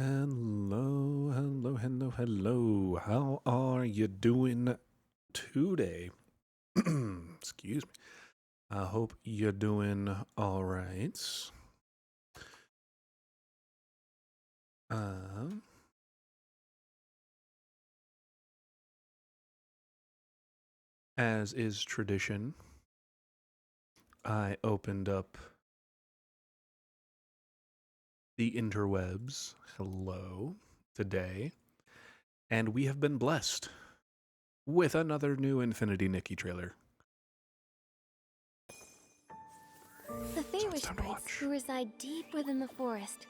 Hello, hello, hello, hello. How are you doing today? Excuse me. I hope you're doing all right. Uh, as is tradition, I opened up the interwebs. Hello, today, and we have been blessed with another new Infinity Nikki trailer. The So Feywish it's time to sprites watch. who reside deep within the forest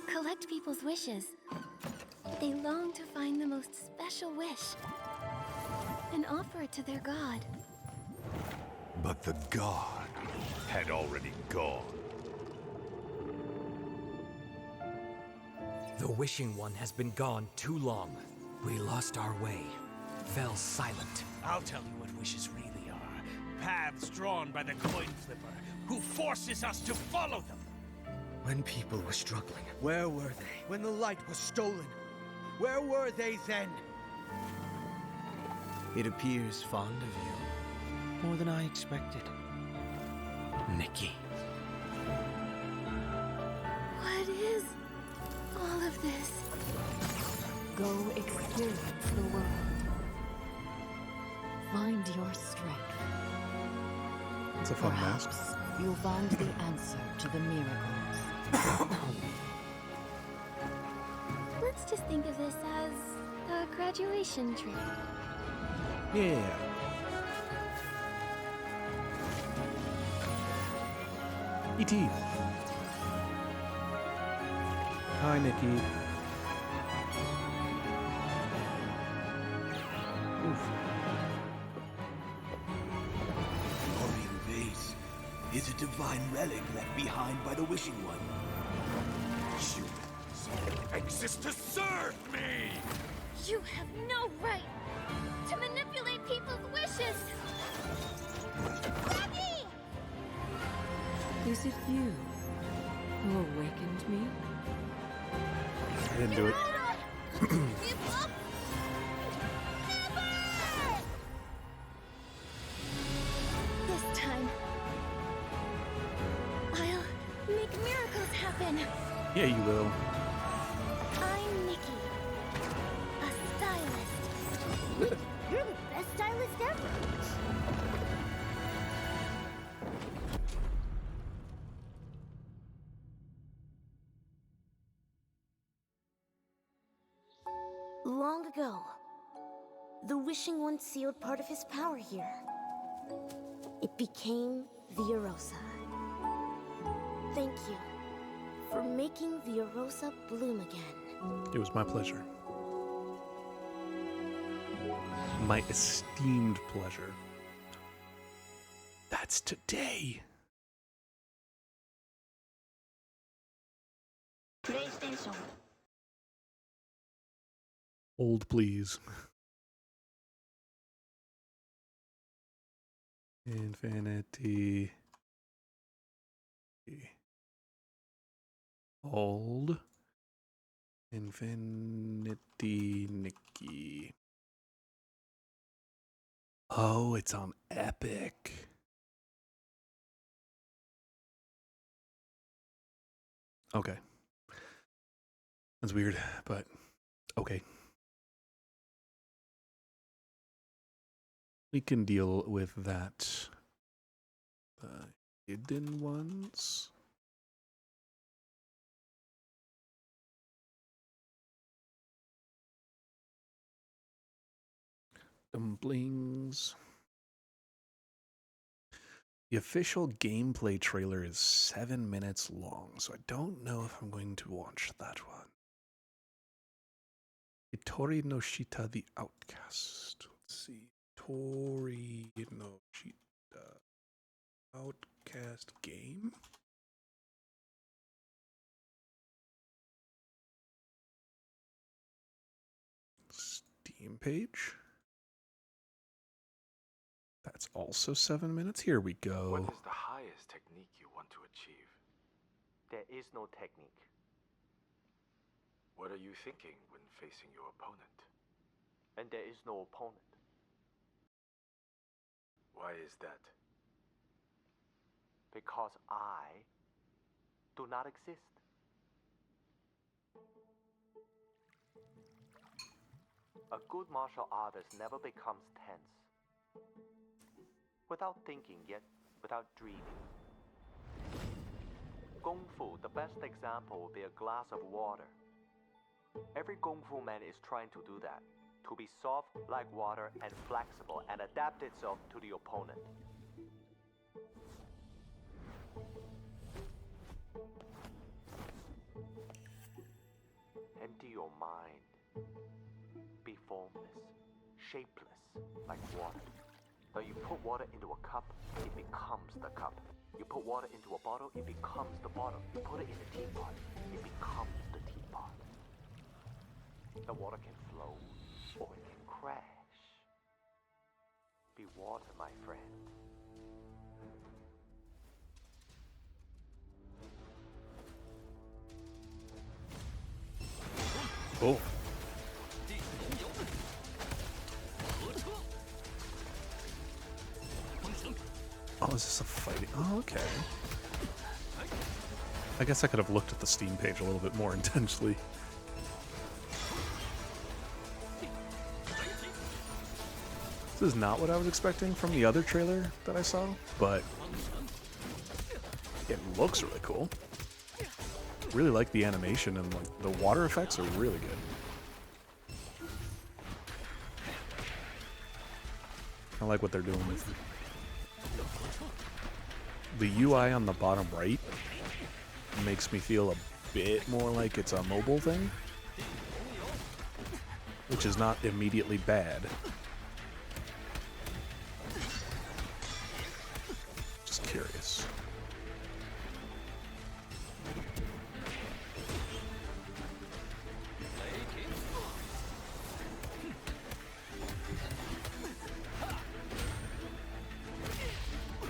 collect people's wishes. They long to find the most special wish and offer it to their god. But the god had already gone. The Wishing One has been gone too long. We lost our way, fell silent. I'll tell you what wishes really are. Paths drawn by the coin flipper, who forces us to follow them. When people were struggling, Where were they when the light was stolen? Where were they then? It appears fond of you. More than I expected. Nikki. What is all of this? Go experience the world. Find your strength. It's a fun mask. Perhaps you'll find the answer to the miracles. Let's just think of this as a graduation trip. Yeah. E.T. Hi, Nikki. Oof. Orion vase is a divine relic left behind by the Wishing One. Humans exist to serve me! You have no right to manipulate people's wishes! Becky! Is it you who awakened me? I didn't do it. Give up! Never! This time, I'll make miracles happen. Yeah, you will. I'm Nikki, a stylist. You're the best stylist ever. Long ago, the Wishing One sealed part of his power here. It became the Arosa. Thank you for making the Arosa bloom again. It was my pleasure. My esteemed pleasure. That's today. PlayStation. Hold, please. Infinity. Hold. Infinity Nikki. Oh, it's on Epic. Okay. That's weird, but okay. We can deal with that. The hidden ones. Dumplings. The official gameplay trailer is 7 minutes long, so I don't know if I'm going to watch that one. Tori no Shita the Outcast. Let's see. Tori no Shita Outcast game. Steam page. That's also 7 minutes. Here we go. What is the highest technique you want to achieve? There is no technique. What are you thinking when facing your opponent? And there is no opponent. Why is that? Because I do not exist. A good martial artist never becomes tense. Without thinking, yet without dreaming. Kung Fu, the best example would be a glass of water. Every Kung Fu man is trying to do that. To be soft like water and flexible and adapt itself to the opponent. Empty your mind. Be formless, shapeless, like water. Now you put water into a cup, it becomes the cup. You put water into a bottle, it becomes the bottle. You put it in a teapot, it becomes the teapot. The water can flow, or it can crash. Be water, my friend. Oh. Oh, is this a fighting? Oh, okay. I guess I could have looked at the Steam page a little bit more intensely. This is not what I was expecting from the other trailer that I saw, but it looks really cool. Really like the animation, and like the water effects are really good. I like what they're doing with it. The UI on the bottom right makes me feel a bit more like it's a mobile thing, which is not immediately bad. Just curious.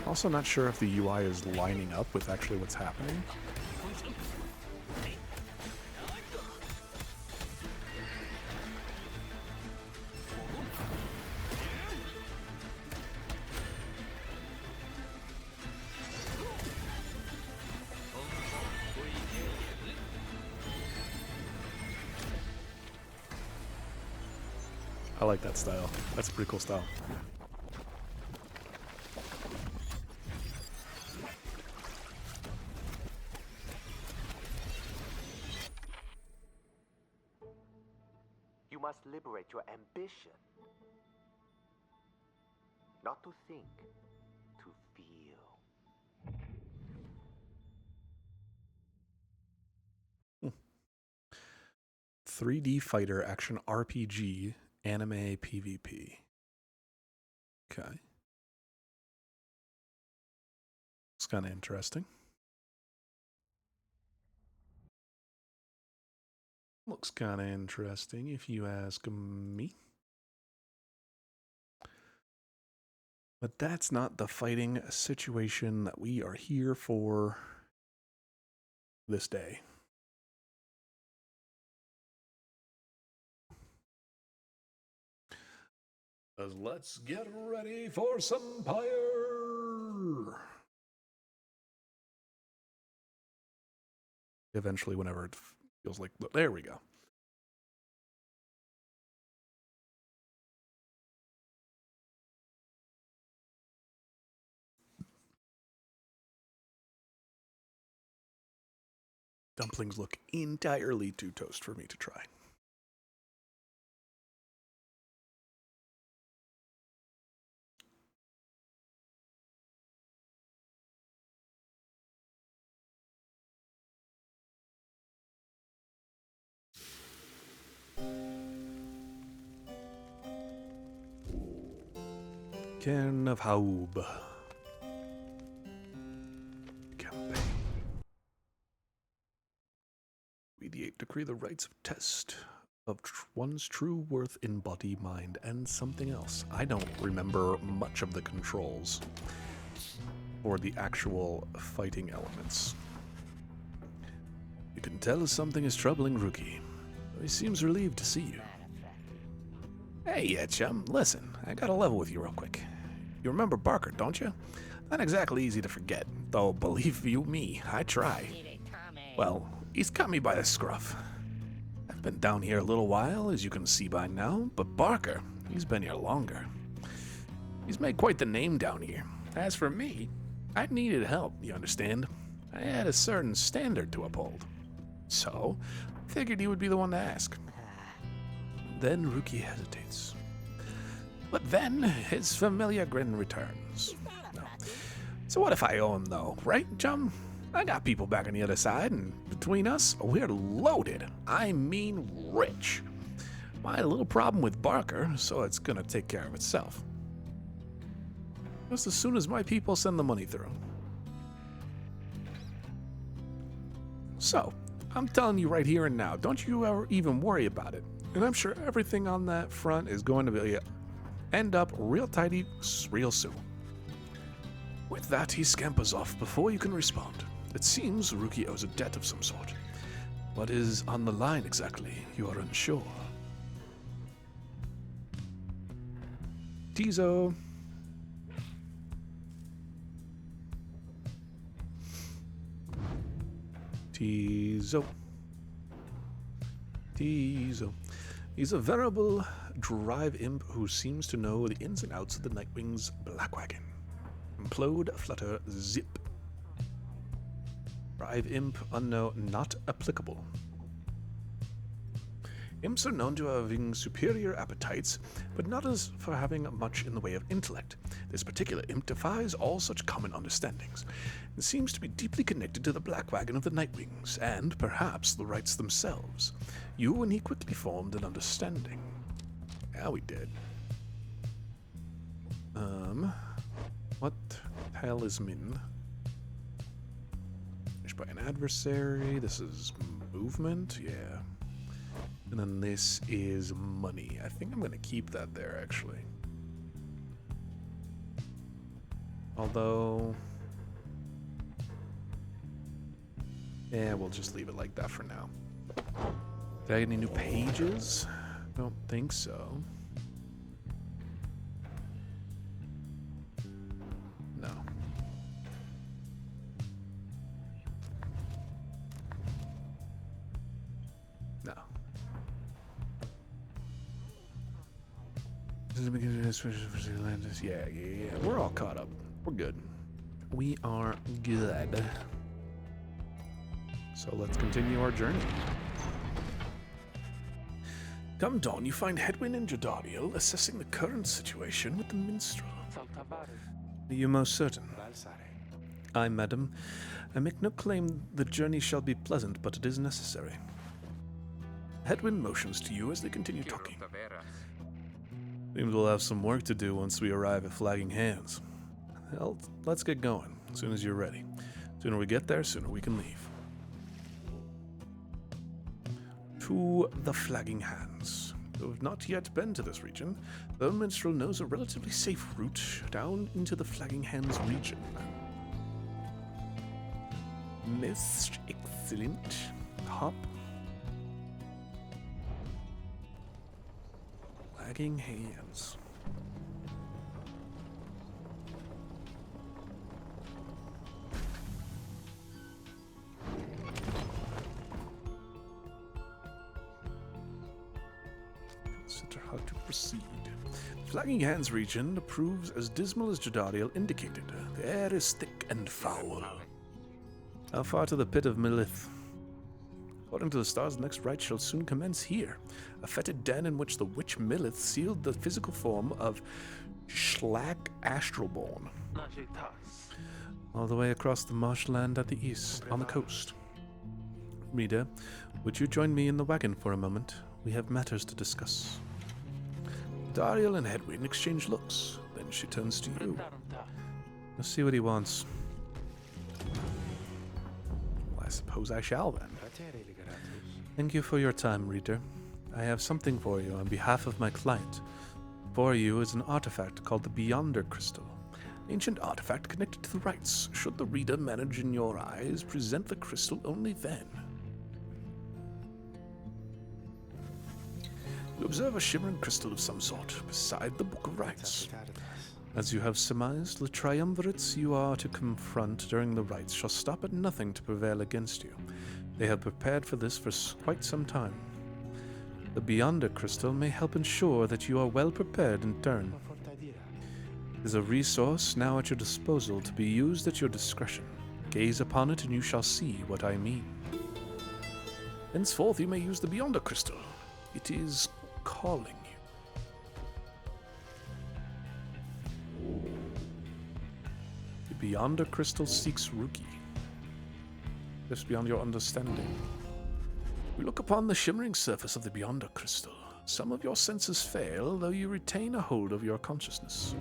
Also not sure if the UI is lining up with actually what's happening. I like that style. That's a pretty cool style. You must liberate your ambition. Not to think, to feel. 3D fighter action RPG anime PvP. Okay. It's kind of interesting. Looks kind of interesting if you ask me. But that's not the fighting situation that we are here for this day. Let's get ready for some Pyre! Eventually, whenever it feels like... There we go. Dumplings look entirely too toast for me to try. Cairn of Haub. Campaign. We the eight decree the rights of test of one's true worth in body, mind, and something else. I don't remember much of the controls or the actual fighting elements. You can tell something is troubling, rookie. He seems relieved to see you. Hey, chum, listen, I gotta level with you real quick. You remember Barker, don't you? Not exactly easy to forget, though believe you me, I try. Well, he's got me by the scruff. I've been down here a little while, as you can see by now, but Barker, he's been here longer. He's made quite the name down here. As for me, I needed help, you understand? I had a certain standard to uphold. So, I figured he would be the one to ask. Then Ruki hesitates. But then, his familiar grin returns. No. So what if I owe him, though, right, chum? I got people back on the other side, and between us, we're loaded. I mean rich. My little problem with Barker, so it's gonna take care of itself. Just as soon as my people send the money through. So, I'm telling you right here and now, don't you ever even worry about it. And I'm sure everything on that front is going to end up real tidy real soon. With that, he scampers off before you can respond. It seems Ruki owes a debt of some sort. What is on the line exactly? You are unsure. Tizo. Tizo. He's a venerable drive imp who seems to know the ins and outs of the Nightwing's Black Wagon. Implode, flutter, zip. Drive imp, unknown, not applicable. Imps are known to having superior appetites, but not as for having much in the way of intellect. This particular imp defies all such common understandings, and seems to be deeply connected to the Black Wagon of the Nightwings, and perhaps the rights themselves. You and he quickly formed an understanding. Yeah, we did. What talisman? Finished by an adversary. This is movement, yeah. And then this is money. I think I'm going to keep that there, actually. Although... yeah, we'll just leave it like that for now. Did I get any new pages? Don't think so. No. No. Yeah. We're all caught up. We're good. We are good. So let's continue our journey. Come dawn, you find Hedwyn and Jadariel assessing the current situation with the minstrel. Are you most certain? Aye, madam. I make no claim the journey shall be pleasant, but it is necessary. Hedwyn motions to you as they continue talking. Seems we'll have some work to do once we arrive at Flagging Hands. Well, let's get going, as soon as you're ready. Sooner we get there, sooner we can leave. To the Flagging Hands. Though I've not yet been to this region, the minstrel knows a relatively safe route down into the Flagging Hands region. Most excellent. Hop. Flagging Hands. Consider how to proceed. Flagging Hands region proves as dismal as Jadariel indicated. The air is thick and foul. How far to the pit of Milith? According to the stars, the next rite shall soon commence here. A fetid den in which the witch Milith sealed the physical form of Schlack Astralborn. All the way across the marshland at the east, on the coast. Reader, would you join me in the wagon for a moment? We have matters to discuss. Dariel and Hedwyn exchange looks. Then she turns to you. Let's see what he wants. Well, I suppose I shall then. Thank you for your time, reader. I have something for you on behalf of my client. For you is an artifact called the Beyonder Crystal. Ancient artifact connected to the rites. Should the reader manage in your eyes, present the crystal only then. You observe a shimmering crystal of some sort beside the Book of Rites. As you have surmised, the triumvirates you are to confront during the rites shall stop at nothing to prevail against you. They have prepared for this for quite some time. The Beyonder crystal may help ensure that you are well prepared in turn. It is a resource now at your disposal to be used at your discretion. Gaze upon it and you shall see what I mean. Henceforth you may use the Beyonder crystal. It is calling you. The Beyonder crystal seeks Ruki. Just beyond your understanding. You look upon the shimmering surface of the Beyonder crystal. Some of your senses fail, though you retain a hold of your consciousness.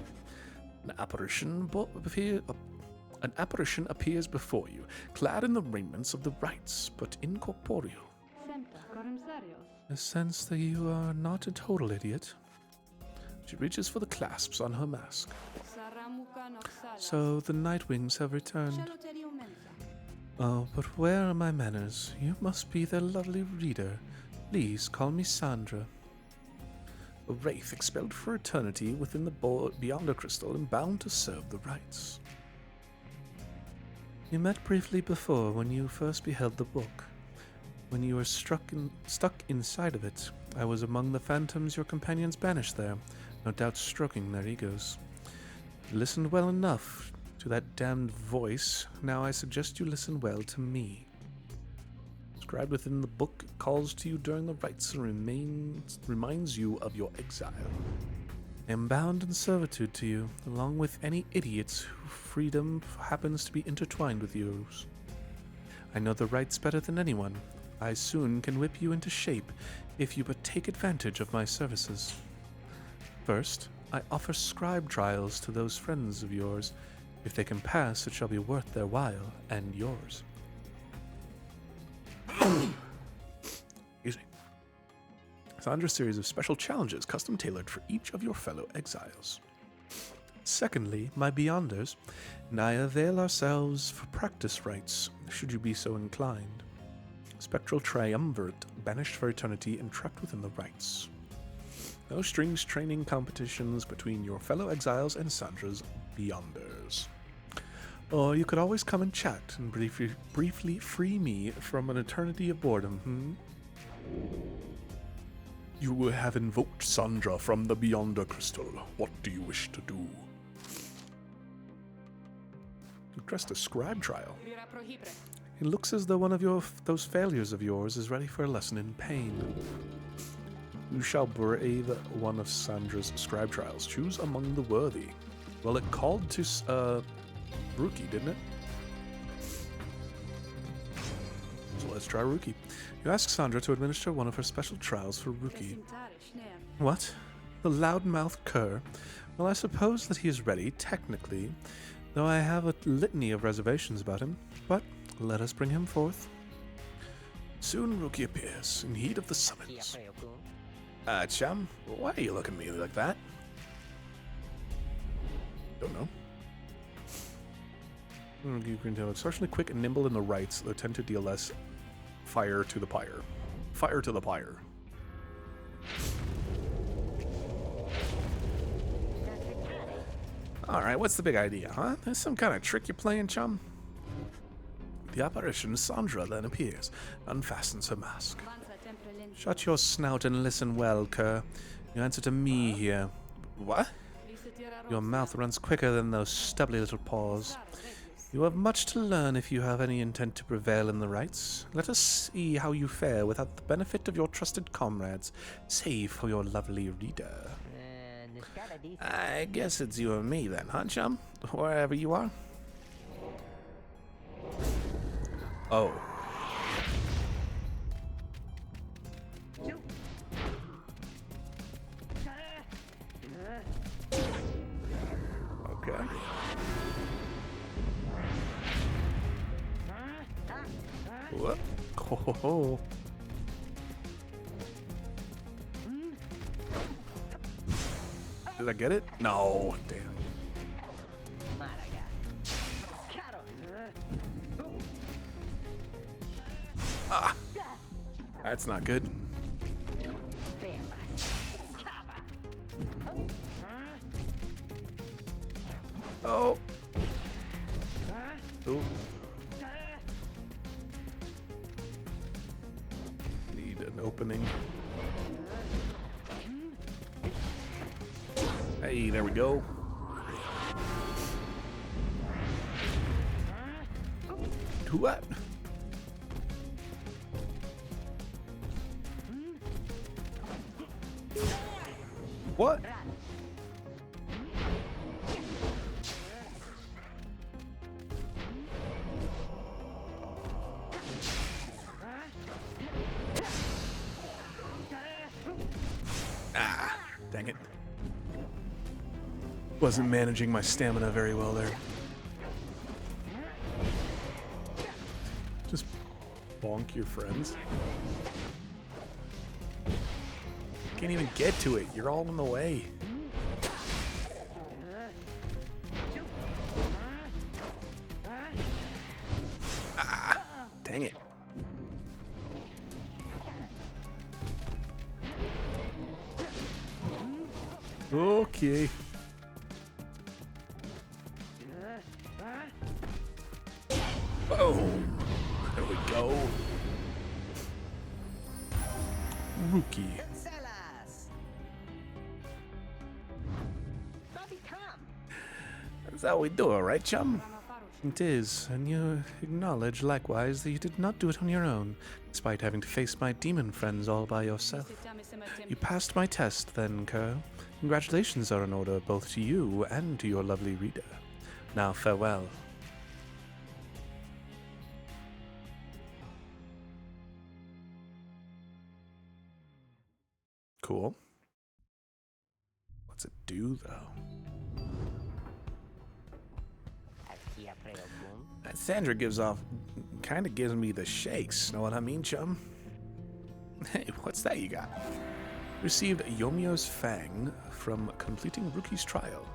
An apparition appears before you, clad in the raiments of the rites, but incorporeal. I sense that you are not a total idiot. She reaches for the clasps on her mask. So the Nightwings have returned. Oh, but where are my manners? You must be their lovely reader. Please call me Sandra. A wraith expelled for eternity within the Beyonder crystal and bound to serve the rites. You met briefly before when you first beheld the book. When you were stuck inside of it, I was among the phantoms your companions banished there, no doubt stroking their egos. You listened well enough to that damned voice. Now I suggest you listen well to me. Inscribed within the book calls to you during the rites and reminds you of your exile. I am bound in servitude to you, along with any idiots whose freedom happens to be intertwined with yours. I know the rites better than anyone. I soon can whip you into shape if you but take advantage of my services. First, I offer scribe trials to those friends of yours. If they can pass, it shall be worth their while and yours. Excuse me. Sandra's series of special challenges custom tailored for each of your fellow exiles. Secondly, my Beyonders and I avail ourselves for practice rites, should you be so inclined. Spectral triumvirate, banished for eternity and trapped within the rites. No strings training competitions between your fellow exiles and Sandra's Beyonders. Or you could always come and chat and briefly free me from an eternity of boredom, You have invoked Sandra from the Beyonder crystal. What do you wish to do? Request a scribe trial. It looks as though one of those failures of yours is ready for a lesson in pain. You shall brave one of Sandra's scribe trials. Choose among the worthy. Well, it called to Ruki, didn't it? So let's try Ruki. You ask Sandra to administer one of her special trials for Ruki. What? The loudmouth cur? Well, I suppose that he is ready, technically, though I have a litany of reservations about him. But let us bring him forth. Soon Ruki appears, in heat of the summons. Chum, why are you looking at me like that? Don't know. You can tell exceptionally quick and nimble in the rites, though tend to deal less fire to the pyre. Fire to the pyre. Alright, what's the big idea, huh? There's some kind of trick you're playing, chum? The apparition Sandra then appears, unfastens her mask. Shut your snout and listen well, cur. You answer to me here. What? Your mouth runs quicker than those stubbly little paws. You have much to learn if you have any intent to prevail in the rites. Let us see how you fare without the benefit of your trusted comrades, save for your lovely reader. I guess it's you and me then, huh, chum? Wherever you are. Oh. Okay. What? Oh. Did I get it? No. Damn. Ah. That's not good. Oh. Ooh. Need an opening. Hey, there we go. What? What? Ah, dang it. Wasn't managing my stamina very well there. Just bonk your friends. Can't even get to it. You're all in the way. Ah, dang it. Okay. Boom. There we go. Rookie. That's how we do it, right, chum? It is, and you acknowledge likewise that you did not do it on your own, despite having to face my demon friends all by yourself. You passed my test, then, Kerr. Congratulations are in order both to you and to your lovely reader. Now, farewell. Cool. What's it do, though? Sandra kind of gives me the shakes, know what I mean, chum? Hey, what's that you got? Received Yomio's Fang from completing Rookie's trial.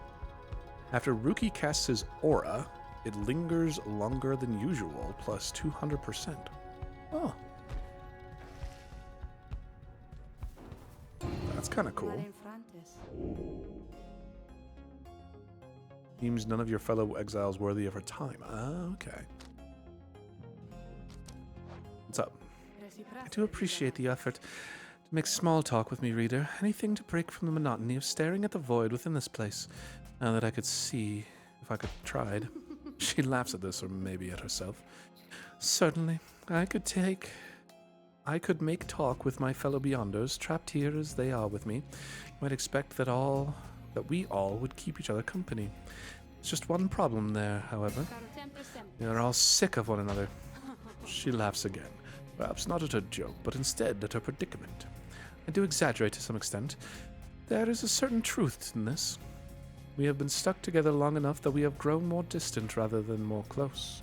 After Rookie casts his aura, it lingers longer than usual, plus 200%. Oh. That's kind of cool. Seems none of your fellow exiles worthy of her time. Ah, okay. What's up? I do appreciate the effort to make small talk with me, reader. Anything to break from the monotony of staring at the void within this place. Now that I could see, if I could tried. She laughs at this, or maybe at herself. Certainly, I could make talk with my fellow Beyonders, trapped here as they are with me. You might expect that we all would keep each other company. There's just one problem there, however. We are all sick of one another. She laughs again. Perhaps not at her joke, but instead at her predicament. I do exaggerate to some extent. There is a certain truth in this. We have been stuck together long enough that we have grown more distant rather than more close.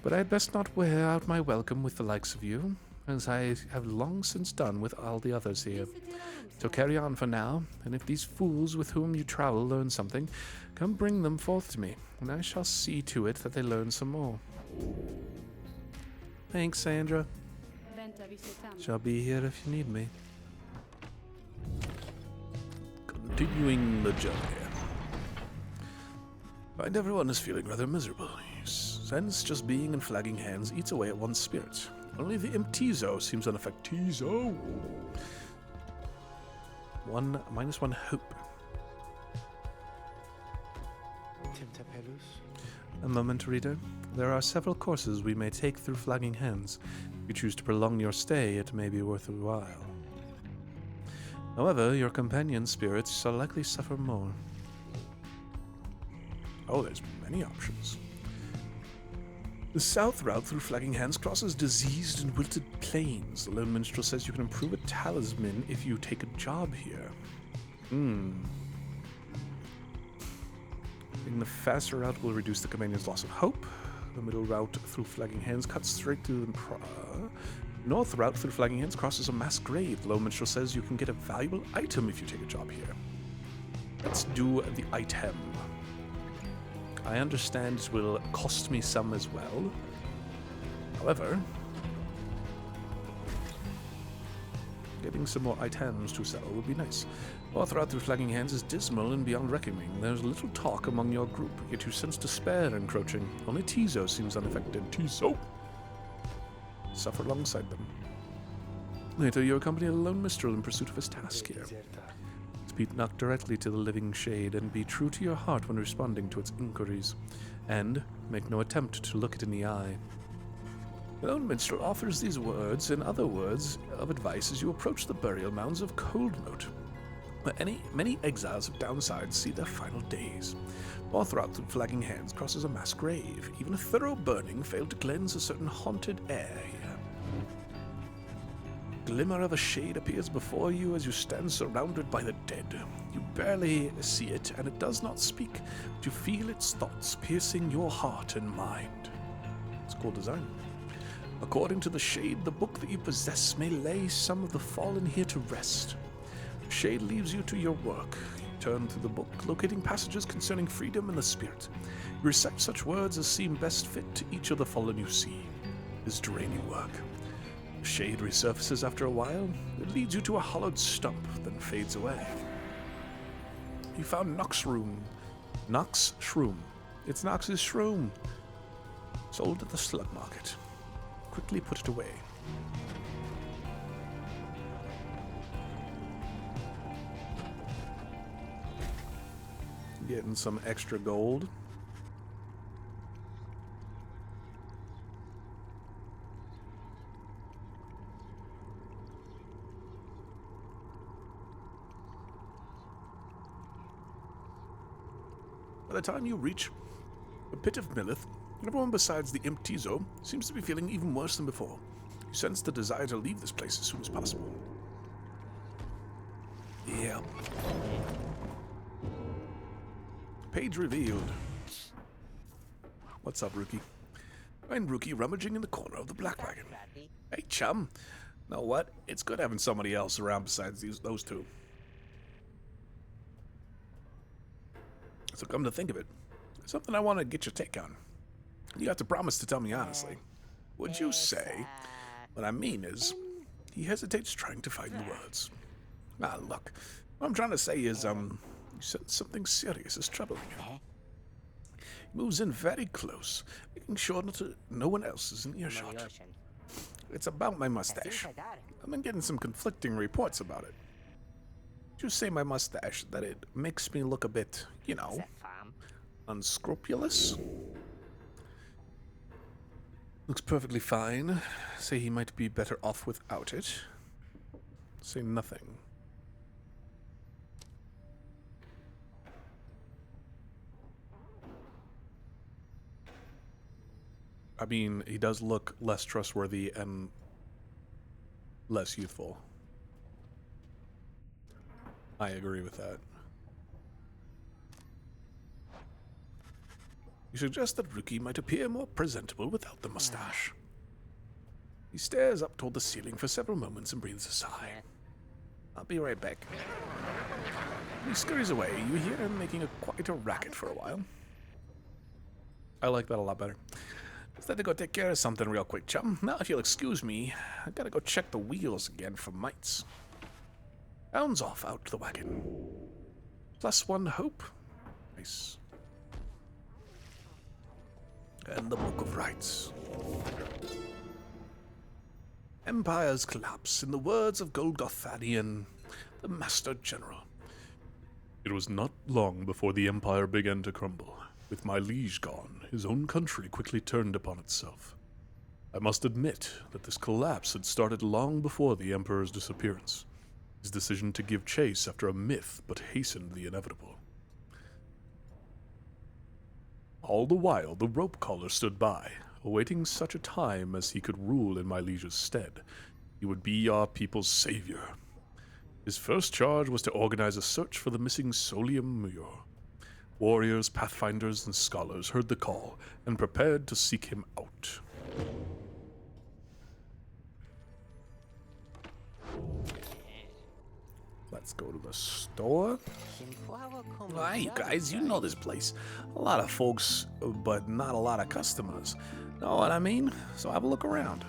But I had best not wear out my welcome with the likes of you, as I have long since done with all the others here. So carry on for now, and if these fools with whom you travel learn something, come bring them forth to me, and I shall see to it that they learn some more. Thanks, Sandra. Shall be here if you need me. Continuing the journey. Find everyone is feeling rather miserable. Sense just being in Flagging Hands eats away at one's spirits. Only the imp Tizo seems unaffected. Tizo! -1 hope. A moment, reader. There are several courses we may take through Flagging Hands. If you choose to prolong your stay, it may be worth a while. However, your companion spirits shall likely suffer more. Oh, there's many options. The south route through Flagging Hands crosses diseased and wilted plains. The Lone Minstrel says you can improve a talisman if you take a job here. Taking the faster route will reduce the companion's loss of hope. The middle route through Flagging Hands cuts straight through the north route through Flagging Hands crosses a mass grave. The Lone Minstrel says you can get a valuable item if you take a job here. Let's do the item. I understand it will cost me some as well. However, Getting some more items to sell would be nice. All throughout the Flagging Hands is dismal and beyond reckoning. There's little talk among your group, yet you sense despair encroaching. Only Tizo seems unaffected. Tizo! Suffer alongside them. Later, you accompany a lone minstrel in pursuit of his task here. Speak not directly to the living shade, and be true to your heart when responding to its inquiries. And make no attempt to look it in the eye. The lone minstrel offers these words and other words of advice as you approach the burial mounds of Coldmoat, where many exiles of downsides see their final days. All throughout the Flagging Hands crosses a mass grave. Even a thorough burning failed to cleanse a certain haunted air here. Glimmer of a shade appears before you as you stand surrounded by the dead. You barely see it, and it does not speak, but you feel its thoughts piercing your heart and mind. It's cool design. According to the shade, the book that you possess may lay some of the fallen here to rest. The shade leaves you to your work. You turn through the book, locating passages concerning freedom and the spirit. You recite such words as seem best fit to each of the fallen you see. It is draining work. The shade resurfaces after a while. It leads you to a hollowed stump, then fades away. You found Nox Shroom. Nox Shroom. It's Nox's shroom. Sold at the slug market. Quickly put it away. Getting some extra gold. By the time you reach the Pit of Millith, everyone besides the Imp Tizo seems to be feeling even worse than before. You sense the desire to leave this place as soon as possible. Yeah. Page revealed. What's up, Rookie? Find Rookie rummaging in the corner of the Black Wagon. Hey, chum. Know what? It's good having somebody else around besides those two. So come to think of it, there's something I want to get your take on. You have to promise to tell me honestly. Would you say, what I mean is, he hesitates trying to find the words. Ah, look, what I'm trying to say is, you sense something serious is troubling you. He moves in very close, making sure no one else is in earshot. It's about my mustache. I've been getting some conflicting reports about it. Would you say my mustache, that it makes me look a bit, you know, unscrupulous? Looks perfectly fine. Say he might be better off without it. Say nothing. I mean, he does look less trustworthy and less youthful. I agree with that. You suggest that Rookie might appear more presentable without the mustache. He stares up toward the ceiling for several moments and breathes a sigh. I'll be right back. He scurries away. You hear him making quite a racket for a while. I like that a lot better. Just had to go take care of something real quick, chum. Now, if you'll excuse me, I gotta go check the wheels again for mites. Bounds off out to the wagon. +1 hope. Nice. And the Book of Rights. Empires collapse, in the words of Golgothanian, the Master General. It was not long before the Empire began to crumble. With my liege gone, his own country quickly turned upon itself. I must admit that this collapse had started long before the Emperor's disappearance. His decision to give chase after a myth but hastened the inevitable. All the while, the rope collar stood by, awaiting such a time as he could rule in my liege's stead. He would be our people's savior. His first charge was to organize a search for the missing Solium Muir. Warriors, pathfinders, and scholars heard the call and prepared to seek him out. Let's go to the store. Hi, you guys, you know this place. A lot of folks, but not a lot of customers. Know what I mean? So have a look around.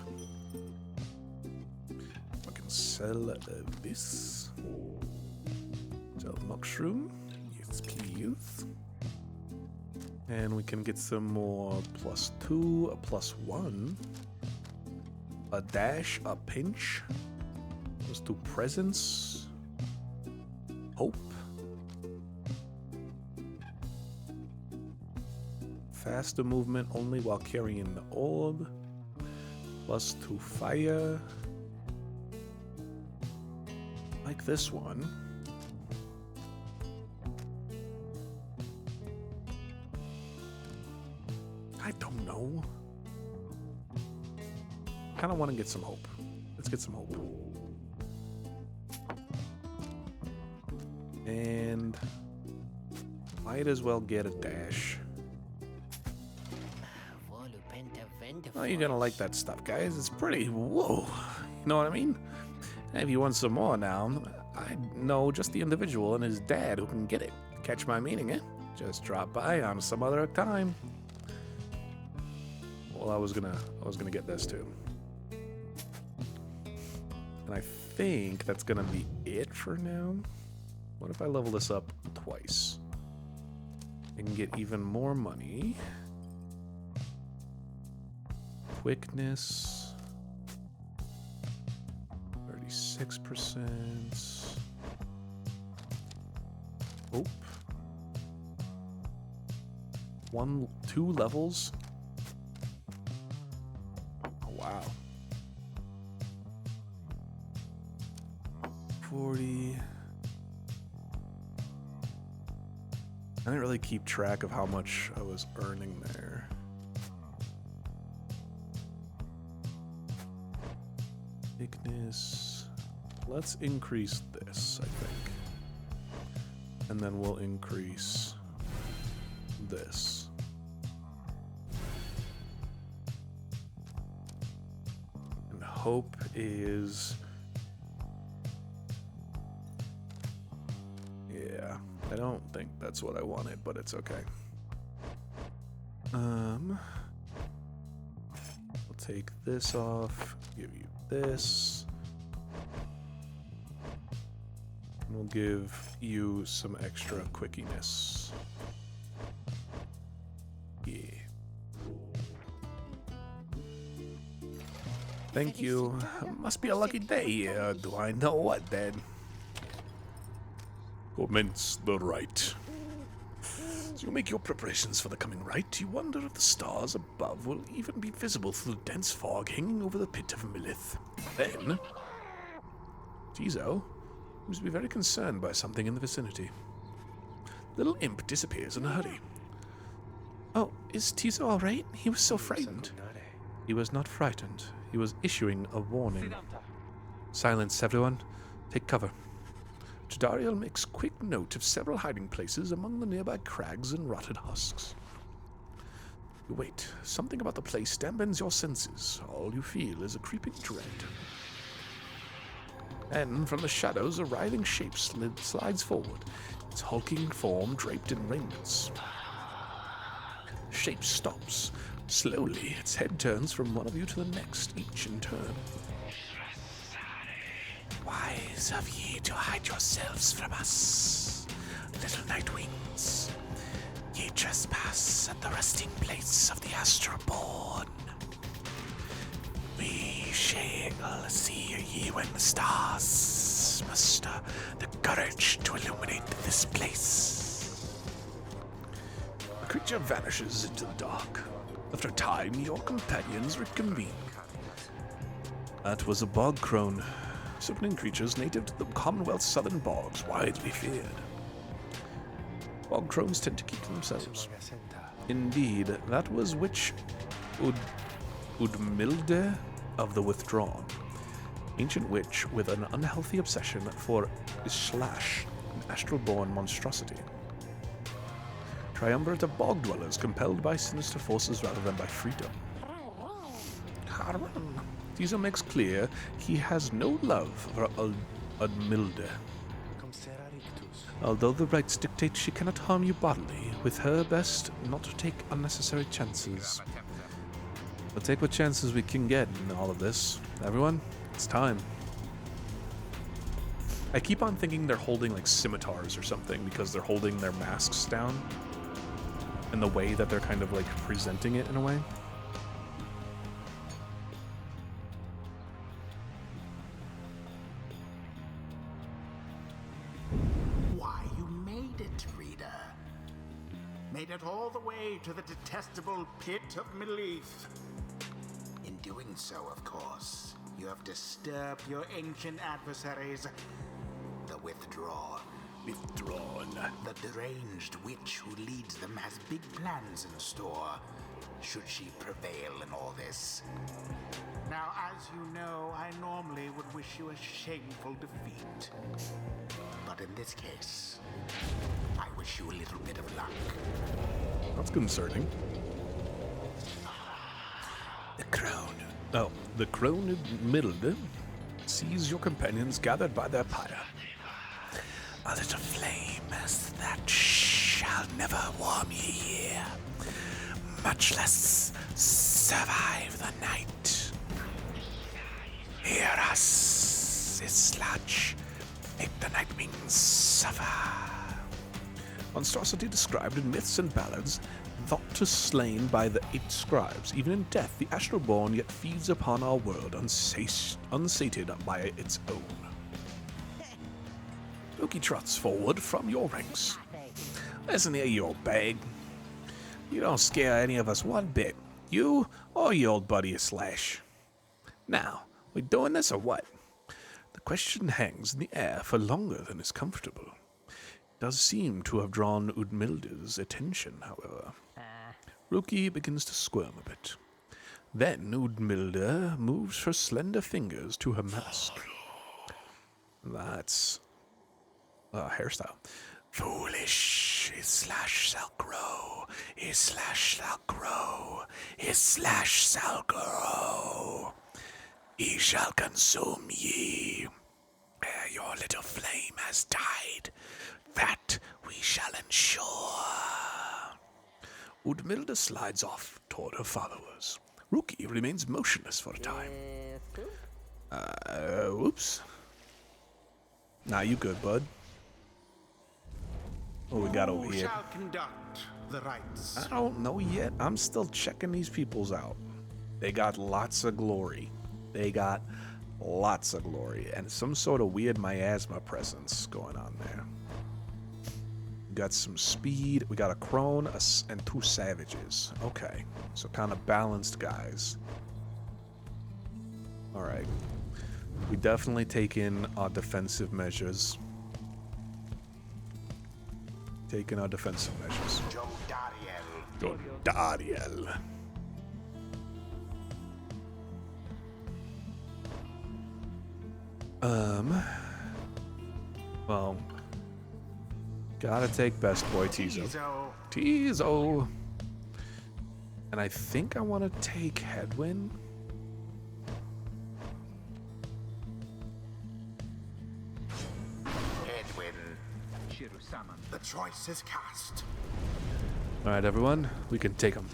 Fucking sell this. Sell mushroom. Yes, please. And we can get some more +2, a +1. A dash, a pinch. Let's do presence. Hope. Faster movement only while carrying the orb. +2 fire. Like this one. I don't know. Kind of want to get some hope. Let's get some hope. And might as well get a dash. Oh, you're gonna like that stuff, guys. It's pretty. Whoa. You know what I mean? And if you want some more now, I know just the individual and his dad who can get it. Catch my meaning, eh? Just drop by on some other time. Well, I was gonna get this too. And I think that's gonna be it for now. What if I level this up twice? I can get even more money. Quickness. 36%. Hope. 2 levels. Oh, wow. 40. I didn't really keep track of how much I was earning there. Thickness. Let's increase this, I think. And then we'll increase this. And hope is... yeah, I don't think that's what I wanted, but it's okay. We'll take this off, give you this. And we'll give you some extra quickiness. Yeah. Thank you. Must be a lucky day. Do I know what then? Commence the rite. As you make your preparations for the coming rite, you wonder if the stars above will even be visible through the dense fog hanging over the pit of Millith. Then, Tizo seems to be very concerned by something in the vicinity. Little imp disappears in a hurry. Oh, is Tizo all right? He was so frightened. He was not frightened. He was issuing a warning. Silence, everyone. Take cover. Jadariel makes quick note of several hiding places among the nearby crags and rotted husks. You wait. Something about the place dampens your senses. All you feel is a creeping dread. And from the shadows, a writhing shape slides forward, its hulking form draped in raiments. The shape stops. Slowly, its head turns from one of you to the next, each in turn. Wise of ye to hide yourselves from us, little Nightwings. Ye trespass at the resting place of the Astroborn. We shall see ye when the stars muster the courage to illuminate this place. The creature vanishes into the dark. After a time, your companions reconvene. That was a bog crone. Siphoning creatures native to the Commonwealth's southern bogs, widely feared. Bog crones tend to keep to themselves. Indeed, that was Witch Udmilde of the Withdrawn, ancient witch with an unhealthy obsession for Islash, an astral-born monstrosity. Triumvirate of bog dwellers compelled by sinister forces rather than by freedom. Tizo makes clear he has no love for Udmilde. Although the rites dictate she cannot harm you bodily, with her best not to take unnecessary chances. We'll take what chances we can get in all of this. Everyone, it's time. I keep on thinking they're holding like scimitars or something because they're holding their masks down. And the way that they're kind of like presenting it in a way. Why, you made it, reader. Made it all the way to the detestable pit of Mileith. In doing so, of course, you have disturbed your ancient adversaries. The Withdrawn. The deranged witch who leads them has big plans in store, should she prevail in all this. Now, as you know, I normally would wish you a shameful defeat. But in this case, I wish you a little bit of luck. That's concerning. The crown. Oh, the crowned Milde sees your companions gathered by their pyre. A little flame as that shall never warm ye here, much less survive the night. Hear us, Islach, make the night wings suffer. Monstrosity described in myths and ballads, thought to slain by the 8 scribes. Even in death, the Astral-born yet feeds upon our world, unsated by its own. Loki trots forward from your ranks. Listen here, you old bag. You don't scare any of us one bit. You or your old buddy Slash. Now, we doing this or what? The question hangs in the air for longer than is comfortable. It does seem to have drawn Udmilde's attention, however. Ruki begins to squirm a bit. Then Udmilde moves her slender fingers to her mask. That's hairstyle. Foolish, his slash shall grow, his slash shall grow, his slash shall grow. He shall consume ye. Ere your little flame has died, that we shall ensure. Udmilde slides off toward her followers. Ruki remains motionless for a time. Whoops. Nah, you good, bud. What we got over here? Who shall conduct the rites? I don't know yet. I'm still checking these peoples out. They got lots of glory. And some sort of weird miasma presence going on there. We got some speed. We got a crone and 2 savages. Okay, so kind of balanced guys. All right. We definitely take in our defensive measures. Taking our defensive measures. Dariel. Well, gotta take best boy Tizo. Tizo. And I think I want to take Hedwyn. The choice is cast. All right, everyone, we can take him.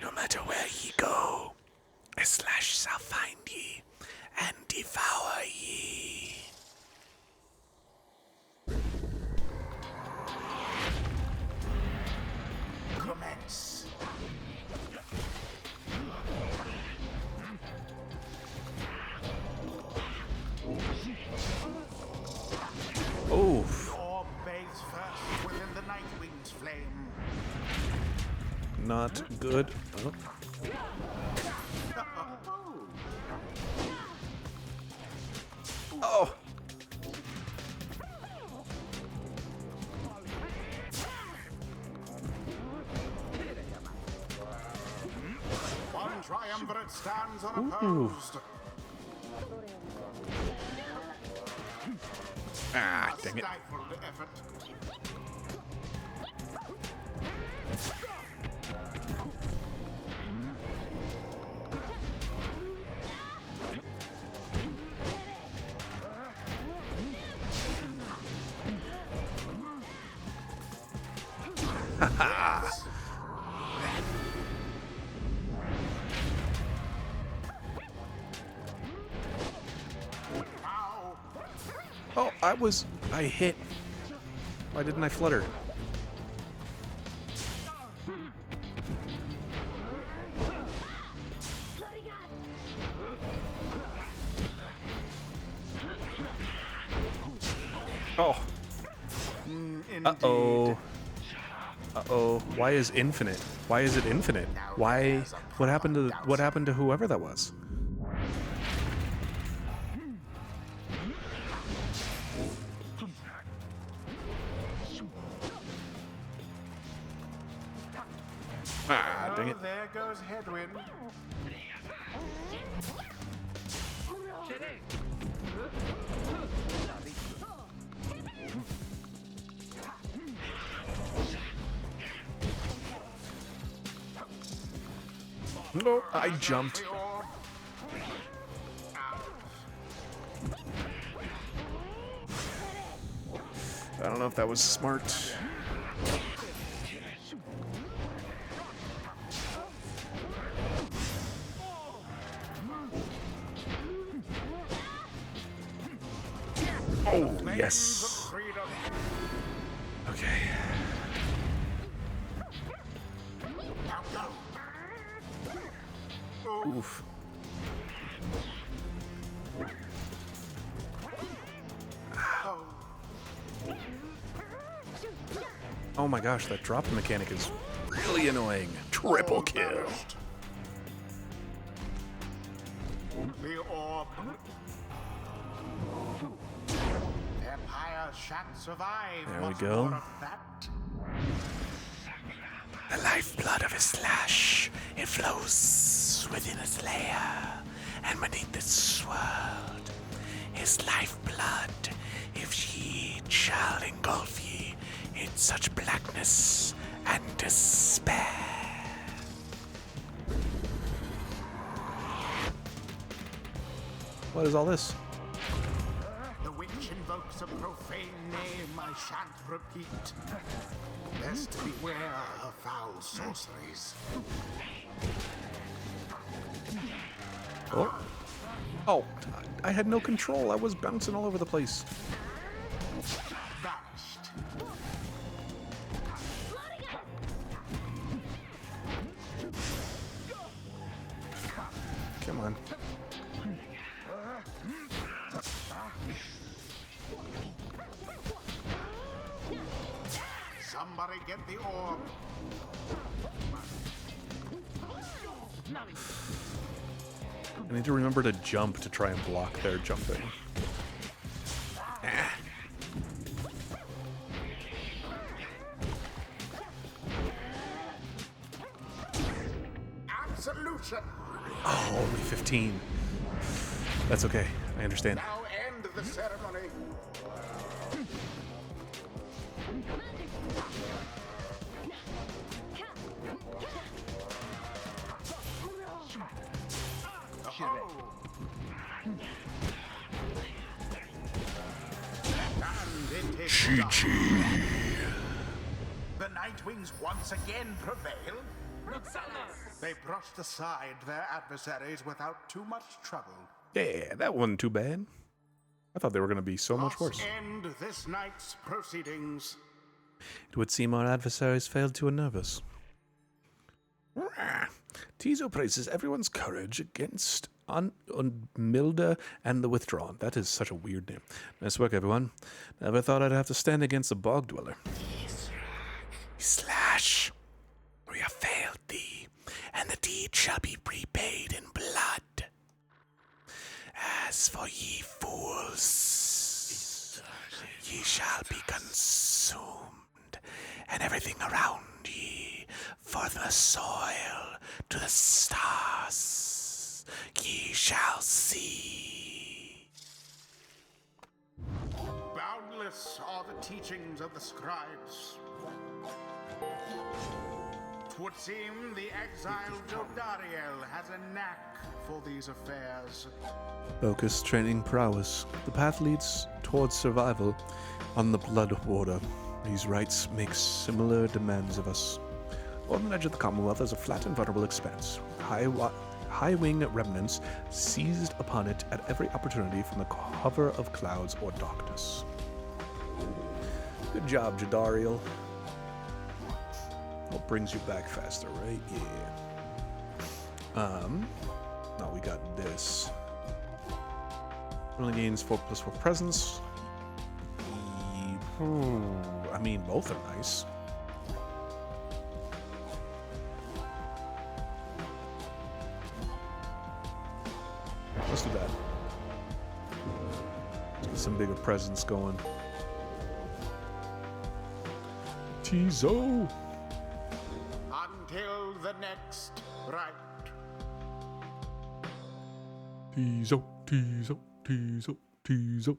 No matter where ye go, a slash shall find ye and devour ye. Commence. Oh. Your base first within the Nightwing's flame. Not good. Oh. Oh. One triumvirate stands unopposed. Ah, dang it. Stifled effort. Now, Oh, I hit. Why didn't I flutter? Oh. Uh-oh. Uh-oh. Why is infinite? Why is it infinite? Why? What happened to whoever that was? Ah, dang it. There goes Headwind. No, I jumped. I don't know if that was smart. Oh, yes. Okay. Oof. Oh my gosh, that drop mechanic is really annoying. Triple kill. The orb. Empire shan't survive. There we much go. more of that. The lifeblood of his slash, it flows within his lair, and beneath this world, his lifeblood, if ye shall engulf ye in such blackness and despair. What is all this? The witch invokes a profane name I shan't repeat. Best beware of foul sorceries. Oh. Oh, I had no control. I was bouncing all over the place. Vanished. Come on. Somebody get the orb. I need to remember to jump to try and block their jumping. Absolution. Oh, only 15. That's okay. I understand. Now end the ceremony. GG. The Nightwings once again prevail. They brushed aside their adversaries without too much trouble. Yeah, that wasn't too bad. I thought they were going to be so much worse. End this night's proceedings. It would seem our adversaries failed to unnerve us. Tizo praises everyone's courage against Milda and the Withdrawn. That is such a weird name. Nice work, everyone. Never thought I'd have to stand against a bog dweller. Slash, we have failed thee, and the deed shall be repaid in blood. As for ye fools, ye shall be consumed, and everything around ye, from the soil to the stars, ye shall see. Boundless are the teachings of the scribes. 'Twould seem the exiled Jodariel has a knack for these affairs. Focus, training, prowess. The path leads towards survival on the Blood Water. These rites make similar demands of us. On the edge of the Commonwealth is a flat and vulnerable expanse. high wing remnants seized upon it at every opportunity from the cover of clouds or darkness. Good job, Jadariel. What brings you back faster, right? Yeah. Now we got this. Only gains 4+4 presence. I mean, both are nice. Let's do that. Let's get some bigger presence going. Tizo! Until the next right. Tizo, Tizo, Tizo, Tizo.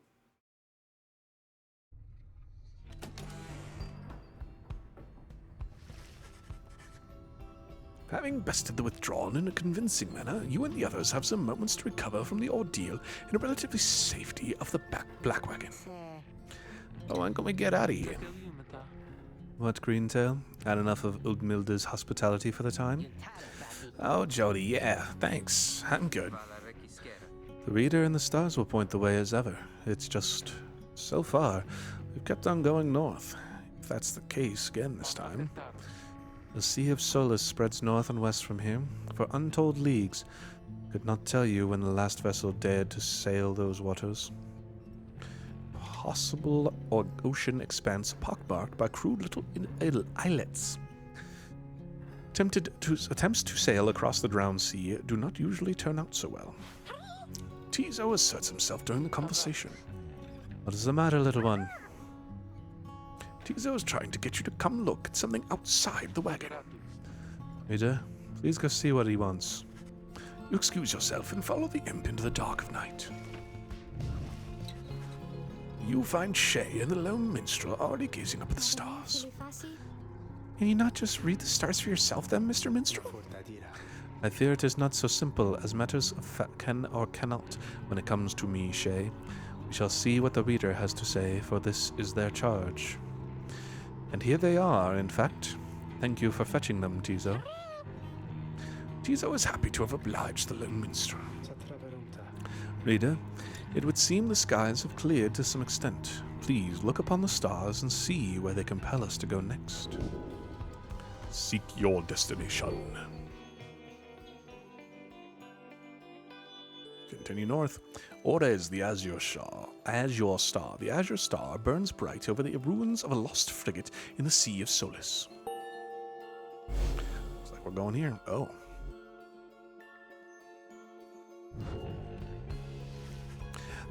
Having bested the withdrawn in a convincing manner, you and the others have some moments to recover from the ordeal in a relative safety of the black wagon. Oh, when can we get out of here? What, Greentail? Had enough of Udmilda's hospitality for the time? Oh, Jody, yeah, thanks. I'm good. The reader and the stars will point the way as ever. It's just, so far, we've kept on going north. If that's the case again this time. The Sea of Solace spreads north and west from here, for untold leagues. Could not tell you when the last vessel dared to sail those waters. Possible or ocean expanse pockmarked by crude little islets. Attempts to sail across the drowned sea do not usually turn out so well. Tizo asserts himself during the conversation. What is the matter, little one? Tizo is trying to get you to come look at something outside the wagon. Reader, please go see what he wants. You excuse yourself and follow the imp into the dark of night. You find Shay and the lone minstrel already gazing up at the stars. Can you not just read the stars for yourself then, Mr. Minstrel? I fear it is not so simple as matters can or cannot when it comes to me, Shay. We shall see what the reader has to say, for this is their charge. And here they are, in fact. Thank you for fetching them, Tizo. Tizo is happy to have obliged the lone minstrel. Reader, it would seem the skies have cleared to some extent. Please look upon the stars and see where they compel us to go next. Seek your destination. Continue north. Ores, the Azure Star. The Azure Star burns bright over the ruins of a lost frigate in the Sea of Solace. Looks like we're going here. Oh.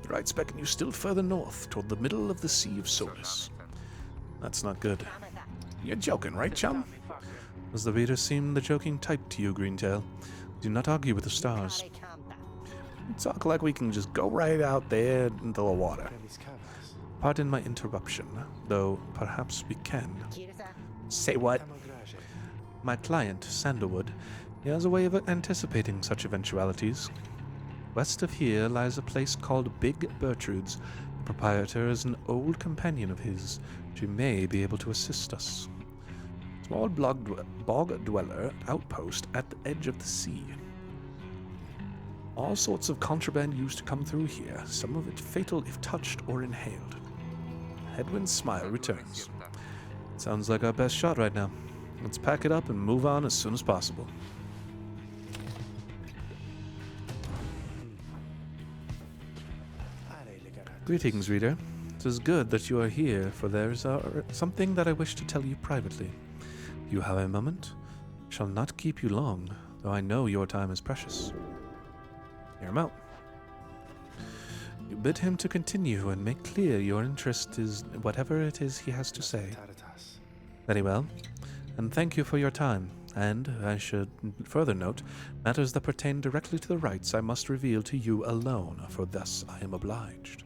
The rights beckon you still further north, toward the middle of the Sea of Solace. That's not good. You're joking, right, chum? Does the reader seem the joking type to you, Greentail? Do not argue with the stars. Talk like we can just go right out there into the water. Pardon my interruption, though perhaps we can. Say what? My client, Sandalwood, he has a way of anticipating such eventualities. West of here lies a place called Big Bertrude's. The proprietor is an old companion of his. She may be able to assist us. Small bog dweller outpost at the edge of the sea. All sorts of contraband used to come through here, some of it fatal if touched or inhaled. Hedwin's smile returns. Sounds like our best shot right now. Let's pack it up and move on as soon as possible. Greetings, reader. It is good that you are here, for there is something that I wish to tell you privately. You have a moment? Shall not keep you long, though I know your time is precious. Hear him out. You bid him to continue and make clear your interest is whatever it is he has to say. Very well, and thank you for your time. And, I should further note, matters that pertain directly to the rights I must reveal to you alone, for thus I am obliged.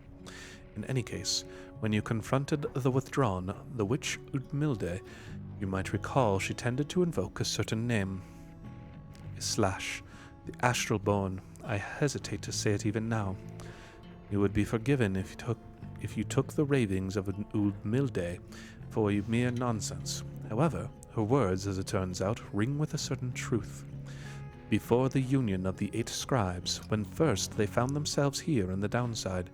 In any case, when you confronted the withdrawn, the witch Udmilde, you might recall she tended to invoke a certain name. The Astral Born. I hesitate to say it even now. You would be forgiven if you took the ravings of Udmilde for mere nonsense. However, her words, as it turns out, ring with a certain truth. before the union of the 8 scribes, when first they found themselves here in the downside,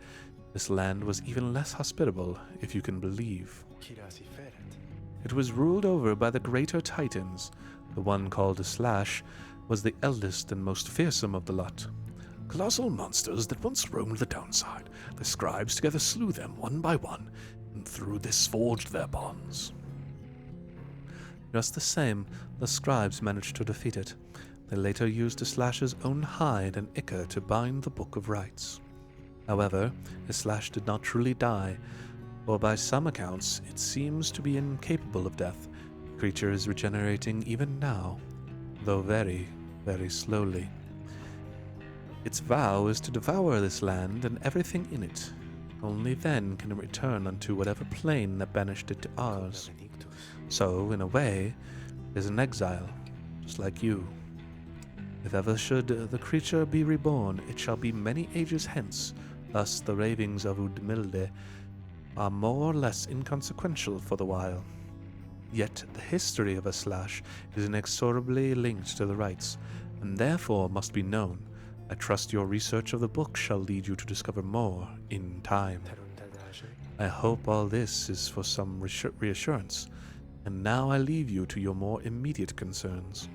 this land was even less hospitable, if you can believe. It was ruled over by the greater titans. The one called a Slash was the eldest and most fearsome of the lot. Colossal monsters that once roamed the downside. The scribes together slew them one by one, and through this forged their bonds. Just the same, the scribes managed to defeat it. They later used the Slash's own hide and ichor to bind the Book of Rites. However, the Slash did not truly die, or by some accounts, it seems to be incapable of death. The creature is regenerating even now, though very, very slowly. Its vow is to devour this land and everything in it. Only then can it return unto whatever plane that banished it to ours. So, in a way, it is an exile, just like you. If ever should the creature be reborn, it shall be many ages hence. Thus the ravings of Udmilde are more or less inconsequential for the while. Yet the history of a Slash is inexorably linked to the rites, and therefore must be known. I trust your research of the book shall lead you to discover more in time. I hope all this is for some reassurance, and now I leave you to your more immediate concerns.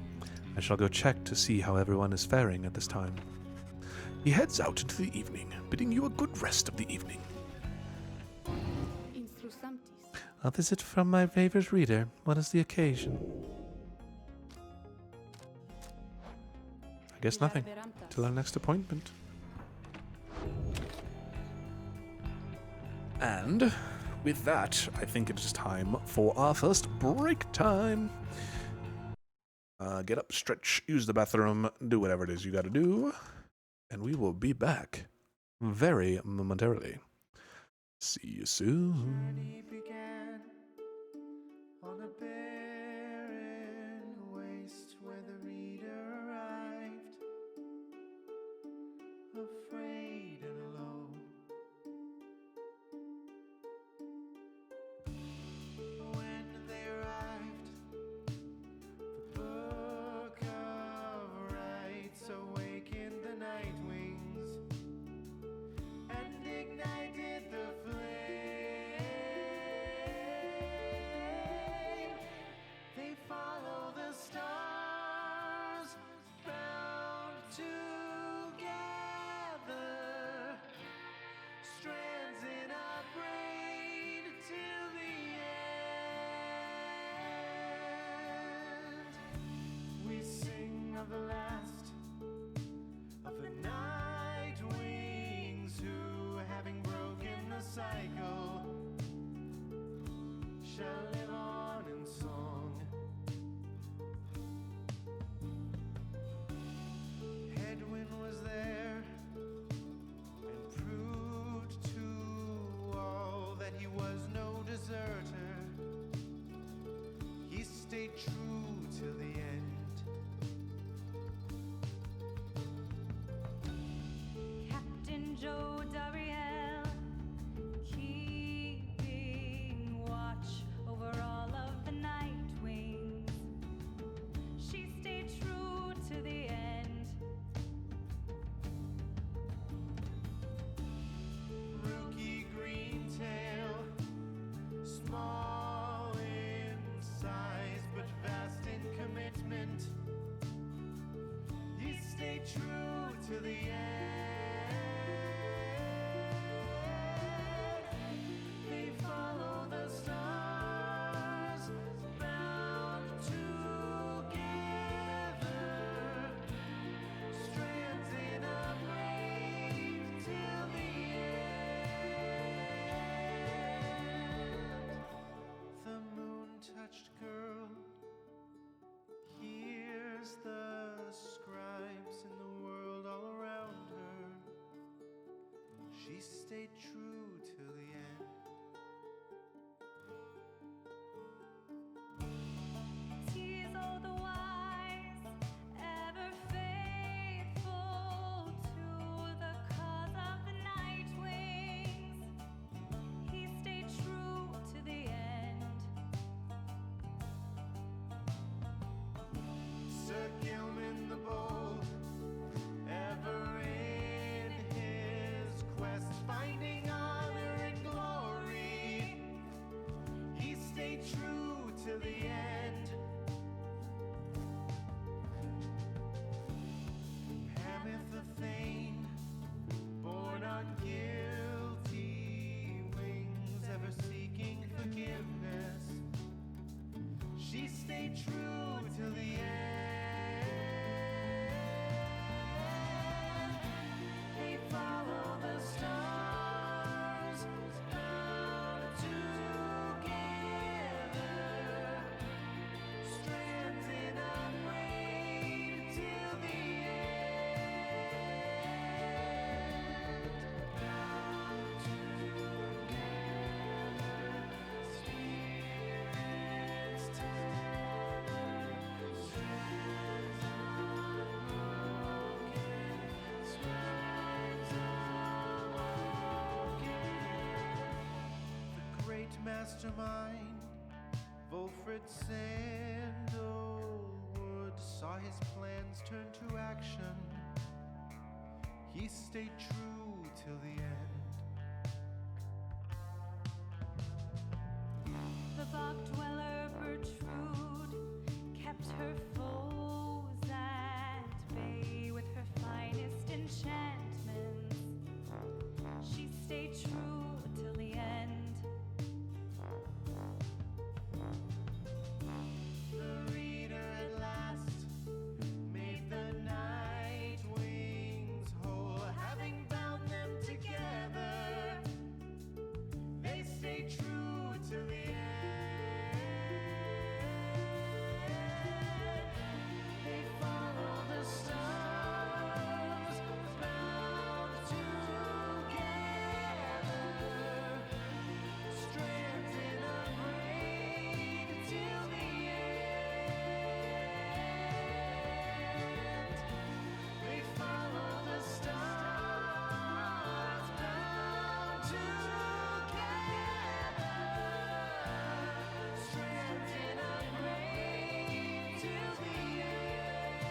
I shall go check to see how everyone is faring at this time. He heads out into the evening, bidding you a good rest of the evening. A visit from my favorite reader. What is the occasion? I guess nothing. Till our next appointment. And with that, I think it is time for our first break time. Get up, stretch, use the bathroom, do whatever it is you gotta do. And we will be back very momentarily. See you soon. On a barren waste where the reader arrived, afraid and alone. When they arrived, the Book of Rites awakened the night wings and ignited the flame. They follow the stars, bound together, strands in our brain till the end. We sing of the last of the night wings who, having broken the cycle, shall live on in song. Hedwyn was there and proved to all that he was no deserter. He stayed true till the end. Captain Joe Dariel, keeping watch over all of the night wings. She stayed true to the end. Rookie Greentail, small in size but vast in commitment. He stayed true to the end. They follow the stars, bound together, strands in a braid till the end. The moon-touched girl hears the scribes in the world all around her. She stayed true till the end. Tease all the wise, ever faithful to the cause of the night wings. He stayed true to the end. Sir Gilman the bold finding honor and glory. He stayed true till the end. Hameth Thane, born on guilty wings, ever seeking forgiveness. She stayed true till the end. They follow the stars, bound together, strands in a braid till the end. Bound together, spirits tether, strands unbroken, swines awoken. The great mastermind, Wolfred Sandalwood, saw his plans turn to action. He stayed true till the end. The bog dweller Bertrude kept her foes at bay with her finest enchantments. She stayed true till the end. The reader at last made the night wings whole, having bound them together. They stayed true till the end. They follow the stars, bound together, strands in a braid till the end. They follow the stars, bound together, strands in a braid till the end.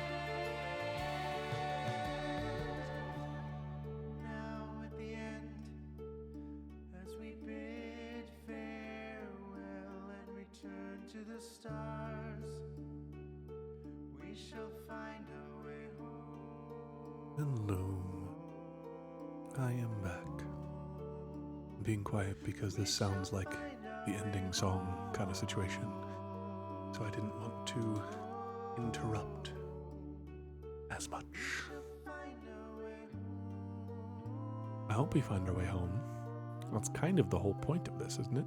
Now at the end, as we bid farewell and return to the stars, we shall find our way home. Hello. I am back. I'm being quiet because this sounds like the ending song kind of situation. So I didn't want to interrupt as much. I hope we find our way home. That's kind of the whole point of this, isn't it?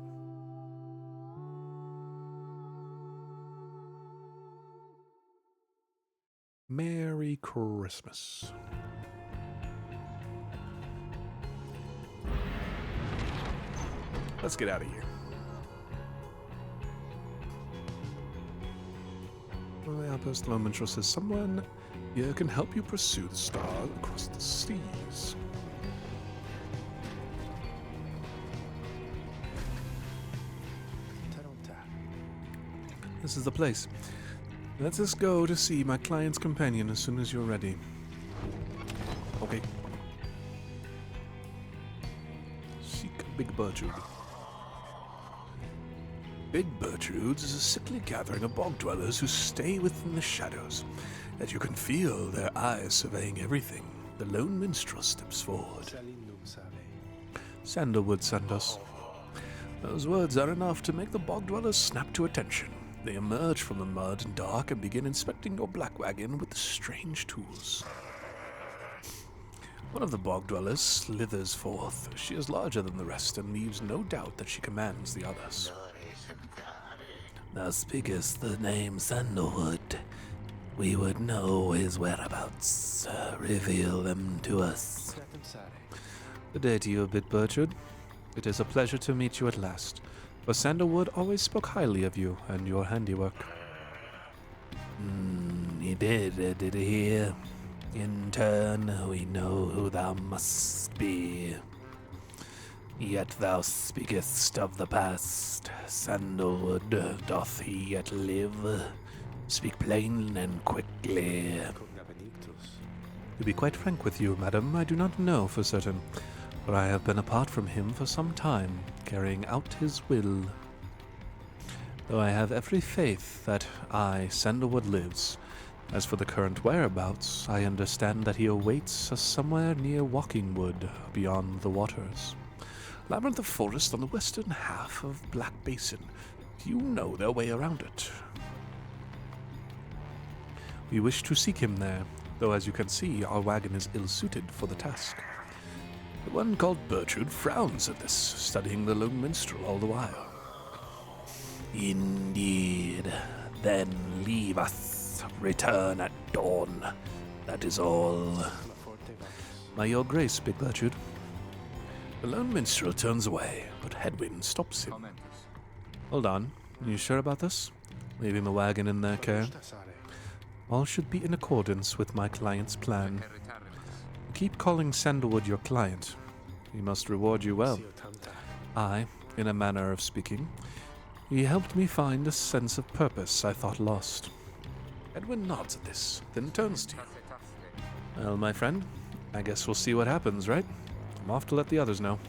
Merry Christmas. Let's get out of here. My outpost Lomentrel says someone here can help you pursue the stars across the seas. This is the place. Let us go to see my client's companion as soon as you're ready. Okay. Seek Big Bertrude. Big Bertrude's is a sickly gathering of bog dwellers who stay within the shadows. Yet you can feel their eyes surveying everything. The lone minstrel steps forward. Sandalwood sent us. Those words are enough to make the bog dwellers snap to attention. They emerge from the mud and dark and begin inspecting your black wagon with strange tools. One of the bog dwellers slithers forth. She is larger than the rest and leaves no doubt that she commands the others. Thou speakest the name Sandalwood. We would know his whereabouts. Reveal them to us. Good day to you, Bit Bertrude. It is a pleasure to meet you at last. For Sandalwood always spoke highly of you and your handiwork. He did he? In turn, we know who thou must be. Yet thou speakest of the past. Sandalwood, doth he yet live? Speak plain and quickly. To be quite frank with you, madam, I do not know for certain. For I have been apart from him for some time, carrying out his will. Though I have every faith that I, Sandalwood, lives. As for the current whereabouts, I understand that he awaits us somewhere near Walkingwood, beyond the waters. Labyrinth of forest on the western half of Black Basin. You know their way around it. We wish to seek him there, though as you can see, our wagon is ill-suited for the task. The one called Bertrude frowns at this, studying the lone minstrel all the while. Indeed. Then leave us. Return at dawn. That is all. By your grace, Big Bertrude. The lone minstrel turns away, but Headwind stops him. Hold on. You sure about this? Leaving the wagon in their care? All should be in accordance with my client's plan. Keep calling Sandalwood your client. He must reward you well. I, in a manner of speaking, he helped me find a sense of purpose I thought lost. Edwin nods at this, then turns to you. Well, my friend, I guess we'll see what happens, right? I'm off to let the others know.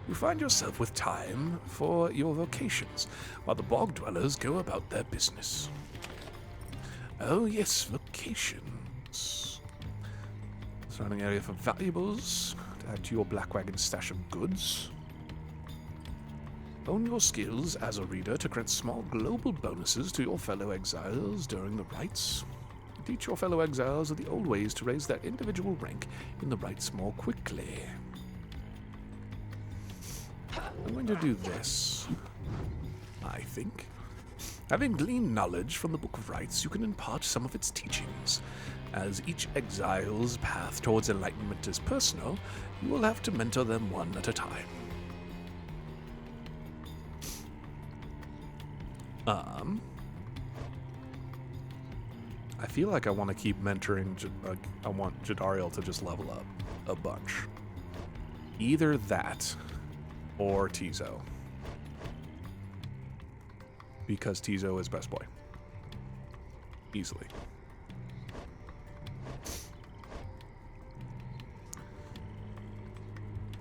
You find yourself with time for your vocations, while the bog dwellers go about their business. Oh yes, vocations. Surrounding area for valuables, to add to your black wagon stash of goods. Own your skills as a reader to grant small global bonuses to your fellow exiles during the rites. Teach your fellow exiles of the old ways to raise their individual rank in the rites more quickly. I'm going to do this, I think. Having gleaned knowledge from the Book of Rites, you can impart some of its teachings. As each exile's path towards enlightenment is personal, you will have to mentor them one at a time. I feel like I want to keep mentoring. I want Jadariel to just level up a bunch. Either that or Tizo. Because Tizo is best boy. Easily.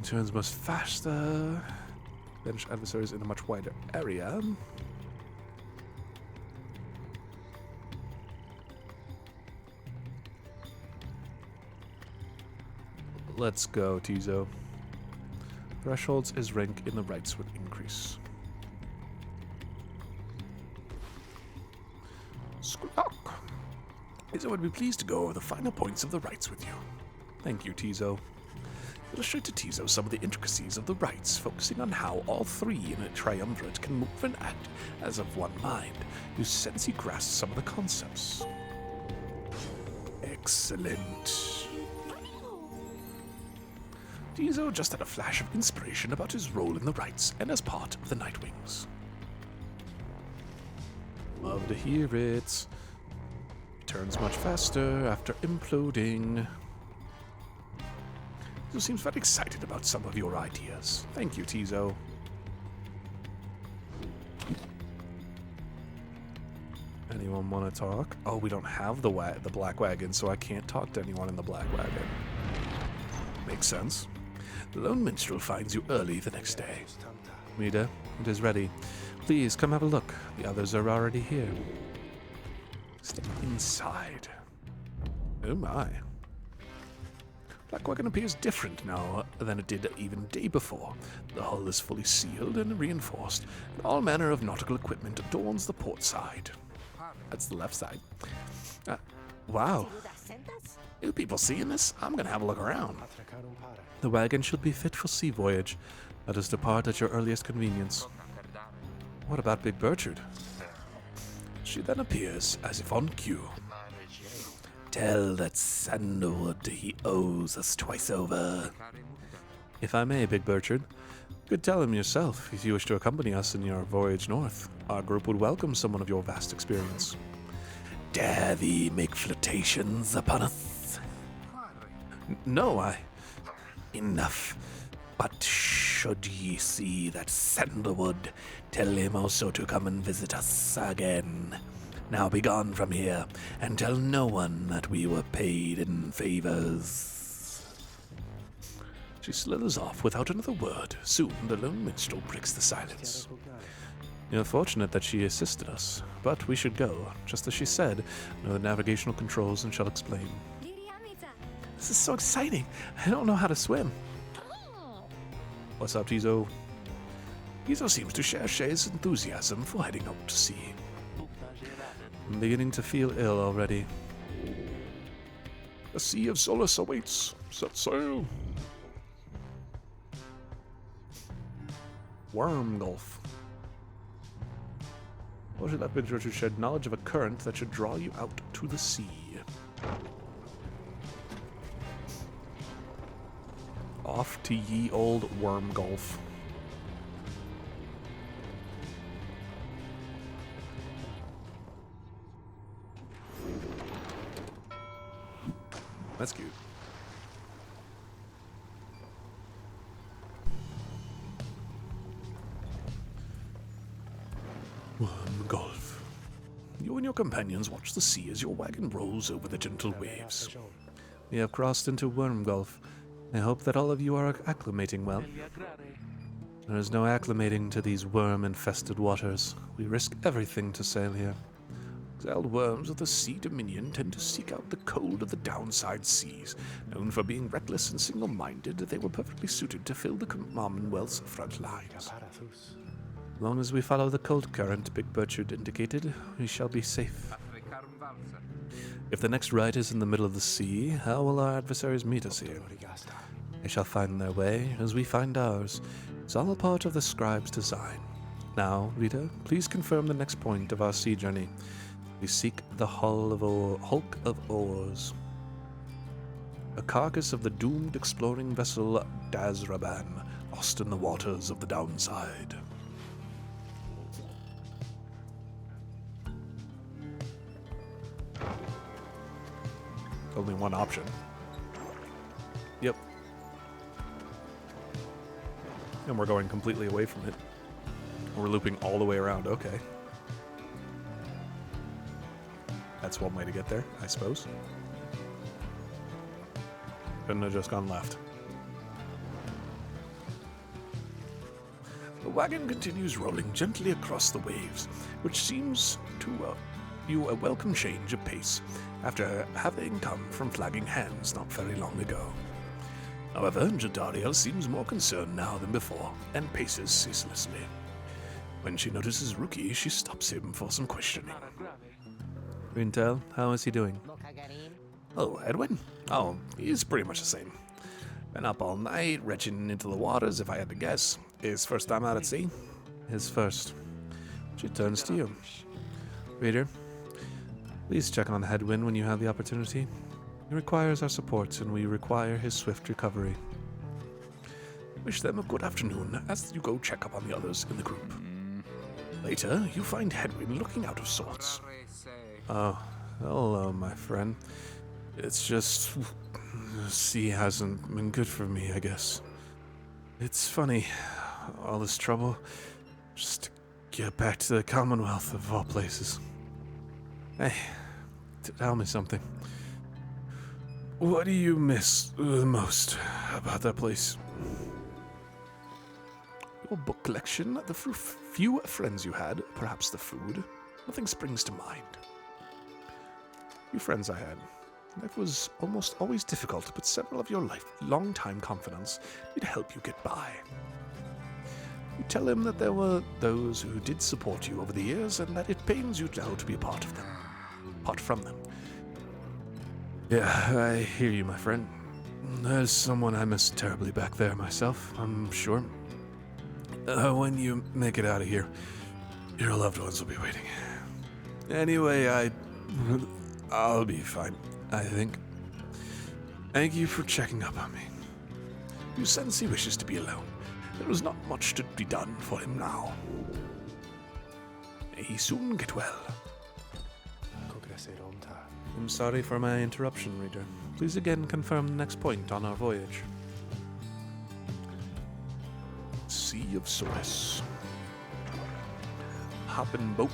Turns most faster. Bench adversaries in a much wider area. Let's go, Tizo. Thresholds as rank in the rites would increase. Squawk! Tizo would be pleased to go over the finer points of the rites with you. Thank you, Tizo. Illustrate to Tizo some of the intricacies of the rites, focusing on how all three in a triumvirate can move and act as of one mind. You sense he grasps some of the concepts. Excellent. Tizo just had a flash of inspiration about his role in the rites and as part of the Nightwings. Love to hear it. Turns much faster after imploding. Tizo seems very excited about some of your ideas. Thank you, Tizo. Anyone want to talk? Oh, we don't have the black wagon, so I can't talk to anyone in the black wagon. Makes sense. The lone minstrel finds you early the next day. Reader, it is ready. Please come have a look. The others are already here. Step inside. Oh my. Black wagon appears different now than it did even day before. The hull is fully sealed and reinforced, and all manner of nautical equipment adorns the port side. That's the left side. Wow. Are people seeing this? I'm gonna have a look around. The wagon should be fit for sea voyage. Let us depart at your earliest convenience. What about Big Bertrude? She then appears as if on cue. Tell that Sandalwood he owes us twice over. If I may, Big Bertrude, you could tell him yourself if you wish to accompany us in your voyage north. Our group would welcome someone of your vast experience. Dare thee make flirtations upon us? No, Enough. But should ye see that Sandalwood, tell him also to come and visit us again. Now be gone from here, and tell no one that we were paid in favors. She slithers off without another word. Soon, the lone minstrel breaks the silence. You're fortunate that she assisted us, but we should go. Just as she said, know the navigational controls and shall explain. This is so exciting. I don't know how to swim. What's up, Tizo? Tizo seems to share Shay's enthusiasm for heading out to sea. I'm beginning to feel ill already. A sea of solace awaits. Set sail. Worm Gulf. Or should that venture to shed knowledge of a current that should draw you out to the sea? Off to ye old Worm Gulf. That's cute. Worm Gulf. You and your companions watch the sea as your wagon rolls over the gentle waves. We have crossed into Worm Gulf. I hope that all of you are acclimating well. There is no acclimating to these worm-infested waters. We risk everything to sail here. Exiled worms of the Sea Dominion tend to seek out the cold of the downside seas. Known for being reckless and single-minded, they were perfectly suited to fill the Commonwealth's front lines. As long as we follow the cold current Big Burchard indicated, we shall be safe. If the next rite is in the middle of the sea, how will our adversaries meet us here? They shall find their way, as we find ours. It's all a part of the scribe's design. Now, Rita, please confirm the next point of our sea journey. We seek the hulk of oars. A carcass of the doomed exploring vessel Dazraban, lost in the waters of the downside. Only one option. Yep. And we're going completely away from it. We're looping all the way around. Okay. That's one way to get there, I suppose. Couldn't have just gone left. The wagon continues rolling gently across the waves, which seems to you a welcome change of pace after having come from flagging hands not very long ago. However, Jadariel seems more concerned now than before, and paces ceaselessly. When she notices Rookie, she stops him for some questioning. Rintel, how is he doing? Oh, Edwin? Oh, he's pretty much the same. Been up all night, retching into the waters, if I had to guess. His first time out at sea? His first. She turns to you. Reader, please check on Hedwin when you have the opportunity. He requires our support, and we require his swift recovery. Wish them a good afternoon as you go check up on the others in the group. Later, you find Hedwin looking out of sorts. Oh, hello, my friend. It's just... the sea hasn't been good for me, I guess. It's funny, all this trouble, just to get back to the Commonwealth of all places. Hey, tell me something. What do you miss the most about that place? Your book collection, the few friends you had, perhaps the food. Nothing springs to mind. Few friends I had. Life was almost always difficult, but several of your long-time confidants did help you get by. You tell him that there were those who did support you over the years, and that it pains you now to be a part of them. Apart from them. Yeah, I hear you, my friend. There's someone I miss terribly back there myself, I'm sure. When you make it out of here, your loved ones will be waiting. Anyway, I'll be fine, I think. Thank you for checking up on me. You sense he wishes to be alone. There is not much to be done for him now. May he soon get well. I'm sorry for my interruption, reader. Please again confirm the next point on our voyage. Sea of Solace. Hoppin' boat.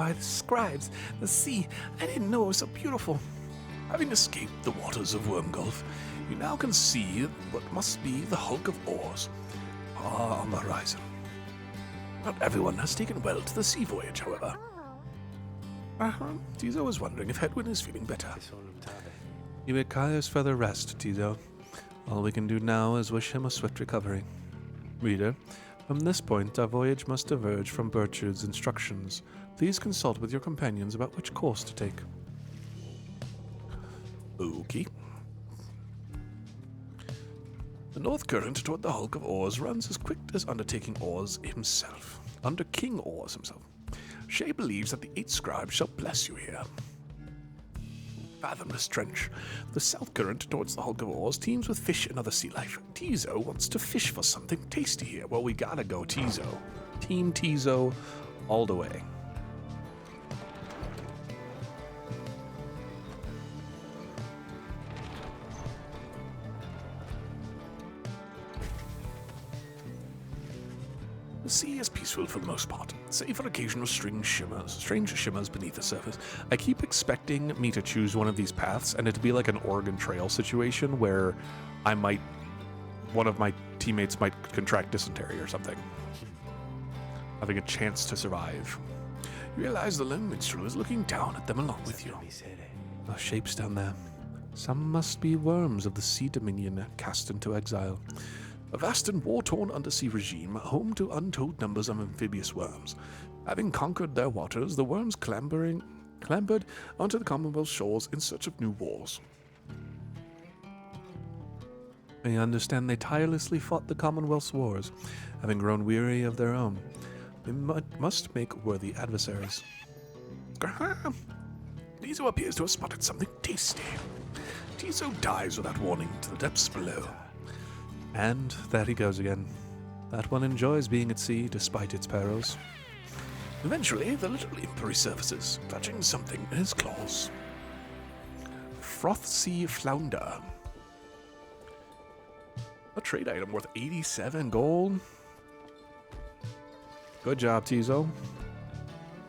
by the scribes. The sea, I didn't know it was so beautiful. Having escaped the waters of Wormgulf, you now can see what must be the hulk of oars far on the horizon. Not everyone has taken well to the sea voyage, however. Tizo was wondering if Hedwyn is feeling better. He requires further rest, Tizo. All we can do now is wish him a swift recovery. Reader, from this point our voyage must diverge from Bertrude's instructions. Please consult with your companions about which course to take. Okay. The north current toward the hulk of oars runs as quick as undertaking oars himself. Under King Oars himself. Shay believes that the 8 scribes shall bless you here. Fathomless trench. The south current towards the hulk of oars teems with fish and other sea life. Tizo wants to fish for something tasty here. Well, we gotta go Tizo. Team Tizo all the way. The sea is peaceful for the most part, save for occasional strange shimmers beneath the surface. I keep expecting me to choose one of these paths and it to be like an Oregon Trail situation where one of my teammates might contract dysentery or something. Having a chance to survive. You realize the lone minstrel is looking down at them along with you. The shapes down there. Some must be worms of the Sea Dominion cast into exile. A vast and war-torn undersea regime, home to untold numbers of amphibious worms. Having conquered their waters, the worms clambered onto the Commonwealth shores in search of new wars. I understand they tirelessly fought the Commonwealth's wars, having grown weary of their own. They must make worthy adversaries. Tizo appears to have spotted something tasty. Tizo dives without warning to the depths below. And there he goes again. That one enjoys being at sea despite its perils. Eventually, the little imp resurfaces, clutching something in his claws. Froth Sea Flounder. A trade item worth 87 gold. Good job, Tizo.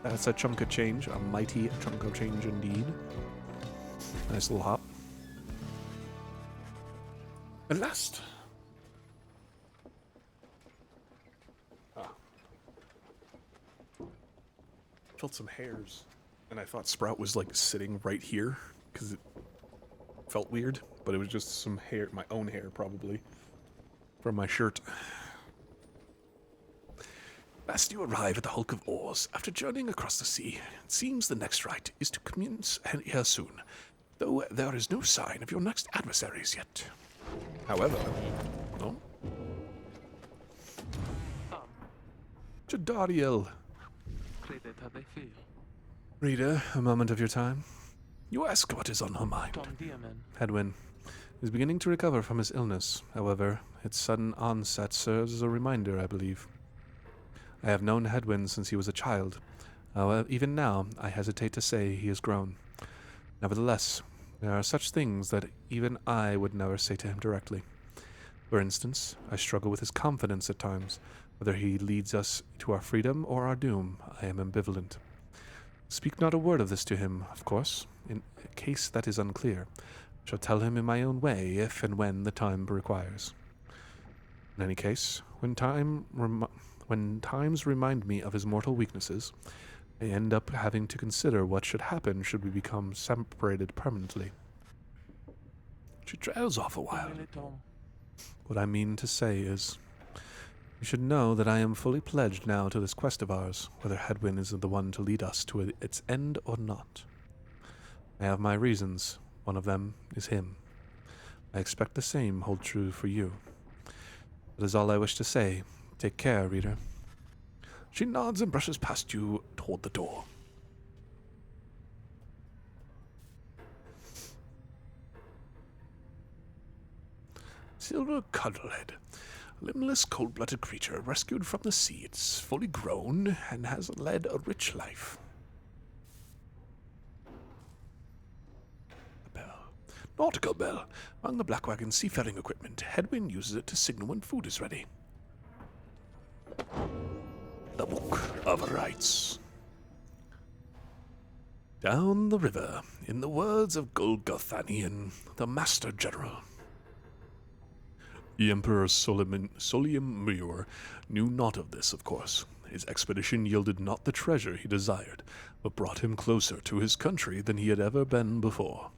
That's a chunk of change, a mighty chunk of change indeed. Nice little hop. And last, felt some hairs, and I thought Sprout was like sitting right here because it felt weird, but it was just some hair, my own hair probably, from my shirt. Last you arrive at the hulk of oars. After journeying across the sea, it seems the next rite is to commence here soon, though there is no sign of your next adversaries yet. However, no. Jadariel. Reader, a moment of your time. You ask what is on her mind. Hedwyn is beginning to recover from his illness. However, its sudden onset serves as a reminder, I believe. I have known Hedwyn since he was a child. However, even now, I hesitate to say he has grown. Nevertheless, there are such things that even I would never say to him directly. For instance, I struggle with his confidence at times. Whether he leads us to our freedom or our doom, I am ambivalent. Speak not a word of this to him, of course. In a case that is unclear, I shall tell him in my own way if and when the time requires. In any case, when times remind me of his mortal weaknesses, I end up having to consider what should happen should we become separated permanently. She trails off a while. What I mean to say is, you should know that I am fully pledged now to this quest of ours, whether Hedwyn is the one to lead us to its end or not. I have my reasons. One of them is him. I expect the same hold true for you. That is all I wish to say. Take care, reader. She nods and brushes past you toward the door. Silver Cuddlehead. A limbless, cold-blooded creature rescued from the sea. It's fully grown and has led a rich life. A bell. Nautical bell. Among the Blackwagon's seafaring equipment, Hedwyn uses it to signal when food is ready. The Book of Rites. Down the river, in the words of Golgothanian, the Master General. The Emperor Solium knew not of this, of course. His expedition yielded not the treasure he desired, but brought him closer to his country than he had ever been before.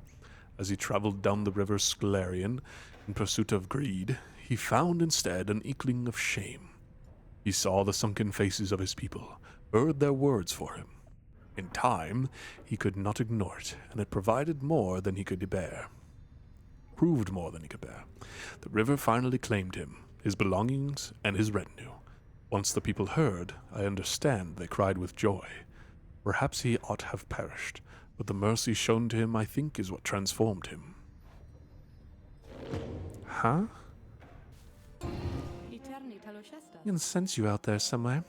As he traveled down the river Sclarion in pursuit of greed, he found instead an inkling of shame. He saw the sunken faces of his people, heard their words for him. In time, he could not ignore it, and it provided more than he could bear. Proved more than he could bear. The river finally claimed him, his belongings, and his retinue. Once the people heard, I understand they cried with joy. Perhaps he ought to have perished, but the mercy shown to him, I think, is what transformed him. Huh? I can sense you out there somewhere.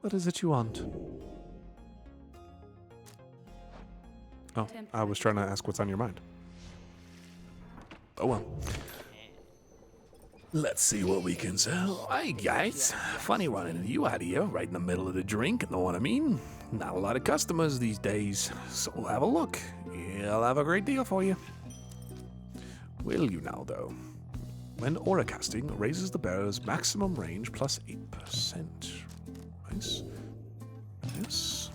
What is it you want? Oh, I was trying to ask what's on your mind. Oh well. Let's see what we can sell. Hey guys, funny running into you out here right in the middle of the drink, know what I mean? Not a lot of customers these days, so have a look. I'll have a great deal for you. Will you now, though? When aura casting, raises the bearer's maximum range plus 8%. Nice. Yes.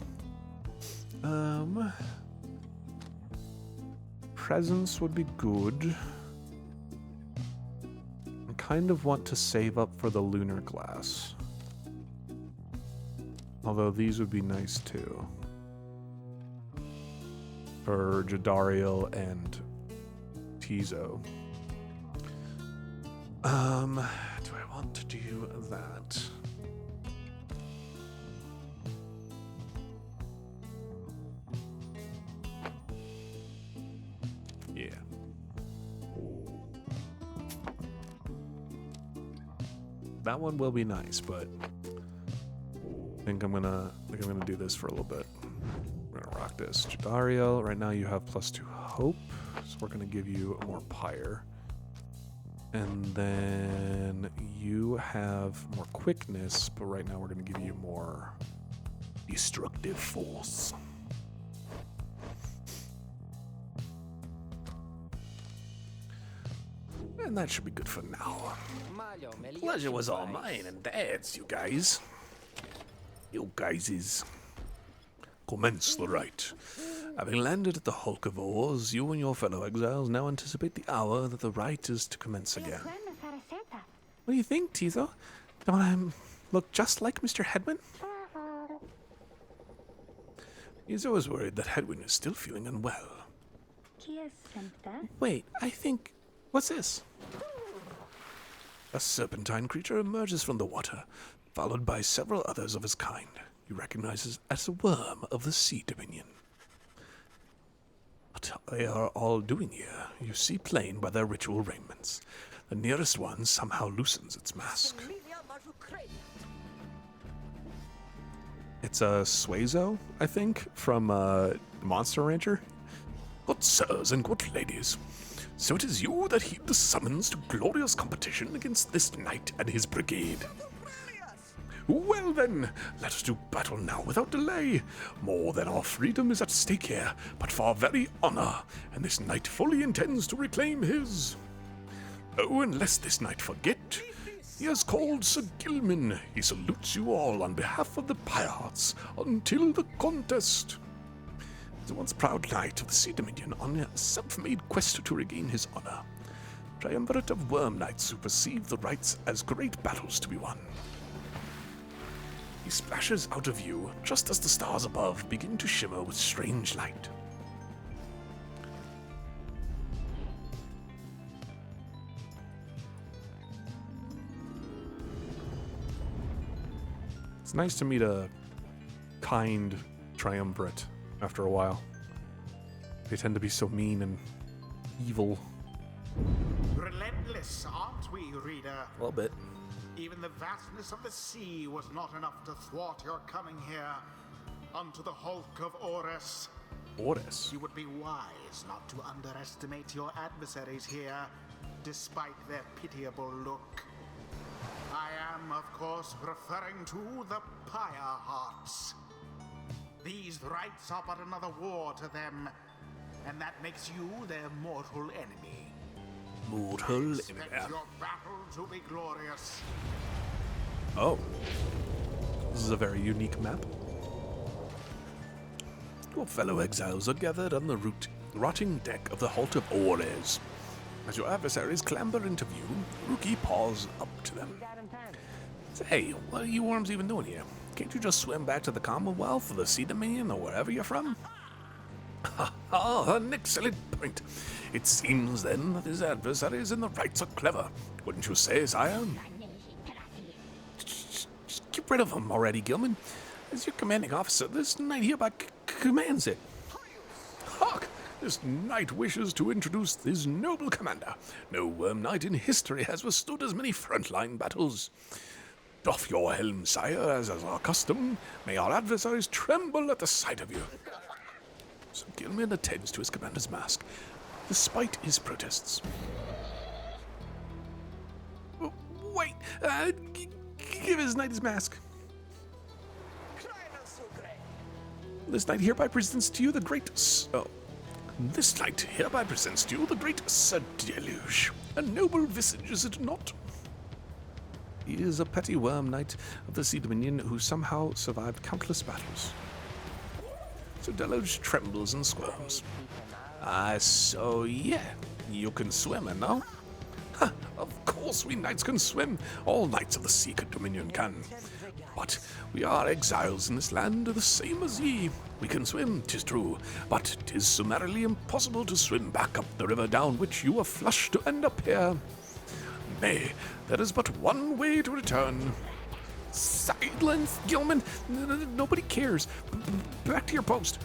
Presence would be good. I kind of want to save up for the lunar glass. Although these would be nice too. For Jadariel and Tizo. Do I want to do that? Yeah. That one will be nice, but I think I'm gonna do this for a little bit. We're gonna rock this. Jadariel, right now you have +2 hope, so we're gonna give you more Pyre. And then you have more quickness, but right now we're gonna give you more destructive force. And that should be good for now. Pleasure was all mine and Dad's, you guys. You guys. Commence the rite. Having landed at the Hulk of Oars, you and your fellow exiles now anticipate the hour that the rite is to commence again. What do you think, Tizo? Don't I look just like Mr. Hedwin? Tizo is worried that Hedwin is still feeling unwell. Wait, I think... What's this? A serpentine creature emerges from the water, followed by several others of his kind. He recognizes as a worm of the Sea Dominion. What they are all doing here, you see plain by their ritual raiments. The nearest one somehow loosens its mask. It's a Suezo, I think, from Monster Rancher. Good sirs and good ladies, so it is you that heed the summons to glorious competition against this knight and his brigade. Well then, let us do battle now without delay. More than our freedom is at stake here, but for our very honor, and this knight fully intends to reclaim his. Oh, and lest this knight forget, he is called Sir Gilman. He salutes you all on behalf of the pirates until the contest. As a once proud knight of the Sea Dominion on a self-made quest to regain his honor, triumvirate of worm knights who perceive the rites as great battles to be won. He splashes out of view just as the stars above begin to shimmer with strange light. It's nice to meet a kind triumvirate after a while. They tend to be so mean and evil. Relentless, aren't we, reader? A little bit. Even the vastness of the sea was not enough to thwart your coming here unto the Hulk of Oris. Oris? You would be wise not to underestimate your adversaries here, despite their pitiable look. I am, of course, referring to the Pyre Hearts. These rites are but another war to them, and that makes you their mortal enemy. Mortal Expect your battle to be glorious. Oh. This is a very unique map. Your fellow exiles are gathered on the rotting deck of the Halt of Ores. As your adversaries clamber into view, Rookie paws up to them. Say, what are you worms even doing here? Can't you just swim back to the Commonwealth or the Sea Dominion or wherever you're from? An excellent point. It seems then that his adversaries and the rights are clever. Wouldn't you say, sire? Just get rid of them already, Gilman. As your commanding officer, this knight hereby commands it. Hark! This knight wishes to introduce his noble commander. No worm knight in history has withstood as many frontline battles. Doff your helm, sire, as is our custom. May our adversaries tremble at the sight of you. Sir Gilman attends to his commander's mask, despite his protests. Wait! Give his knight his mask. This knight hereby presents to you the great... This knight hereby presents to you the great Sir Deluge. A noble visage, is it not? He is a petty worm knight of the Sea Dominion who somehow survived countless battles. Sir Deluge trembles and squirms. So yeah, you can swim, and no? Ha, of course we knights can swim. All knights of the Sea Dominion can. But we are exiles in this land, the same as ye. We can swim, 'tis true, but 'tis summarily impossible to swim back up the river down which you were flushed to end up here. Nay, there is but one way to return. Silence, Gilman! Nobody cares. Back to your post.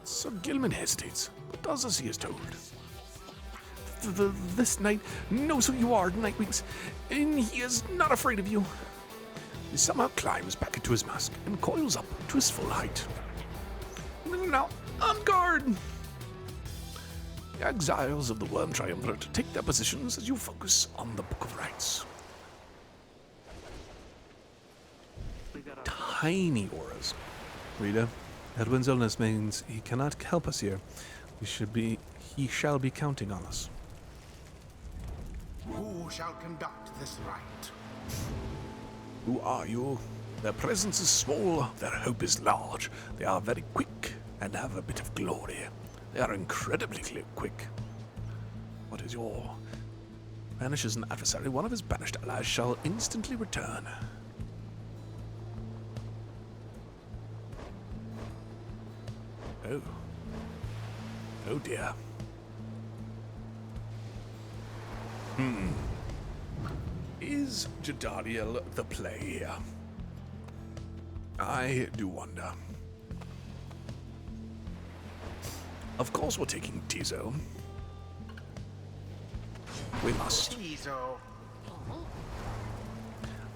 So Gilman hesitates, but does as he is told. This knight knows who you are, Nightwings, and he is not afraid of you. He somehow climbs back into his mask and coils up to his full height. Now, on guard! The exiles of the Worm Triumvirate take their positions as you focus on the Book of Rites. Tiny auras. Rita, Edwin's illness means he cannot help us here. He shall be counting on us. Who shall conduct this rite? Who are you? Their presence is small, their hope is large. They are very quick and have a bit of glory. They are incredibly quick. What is your... Banishes an adversary, one of his banished allies shall instantly return. Oh. Oh dear. Is Jadariel the play here? I do wonder. Of course we're taking Tizo. We must. Tizo.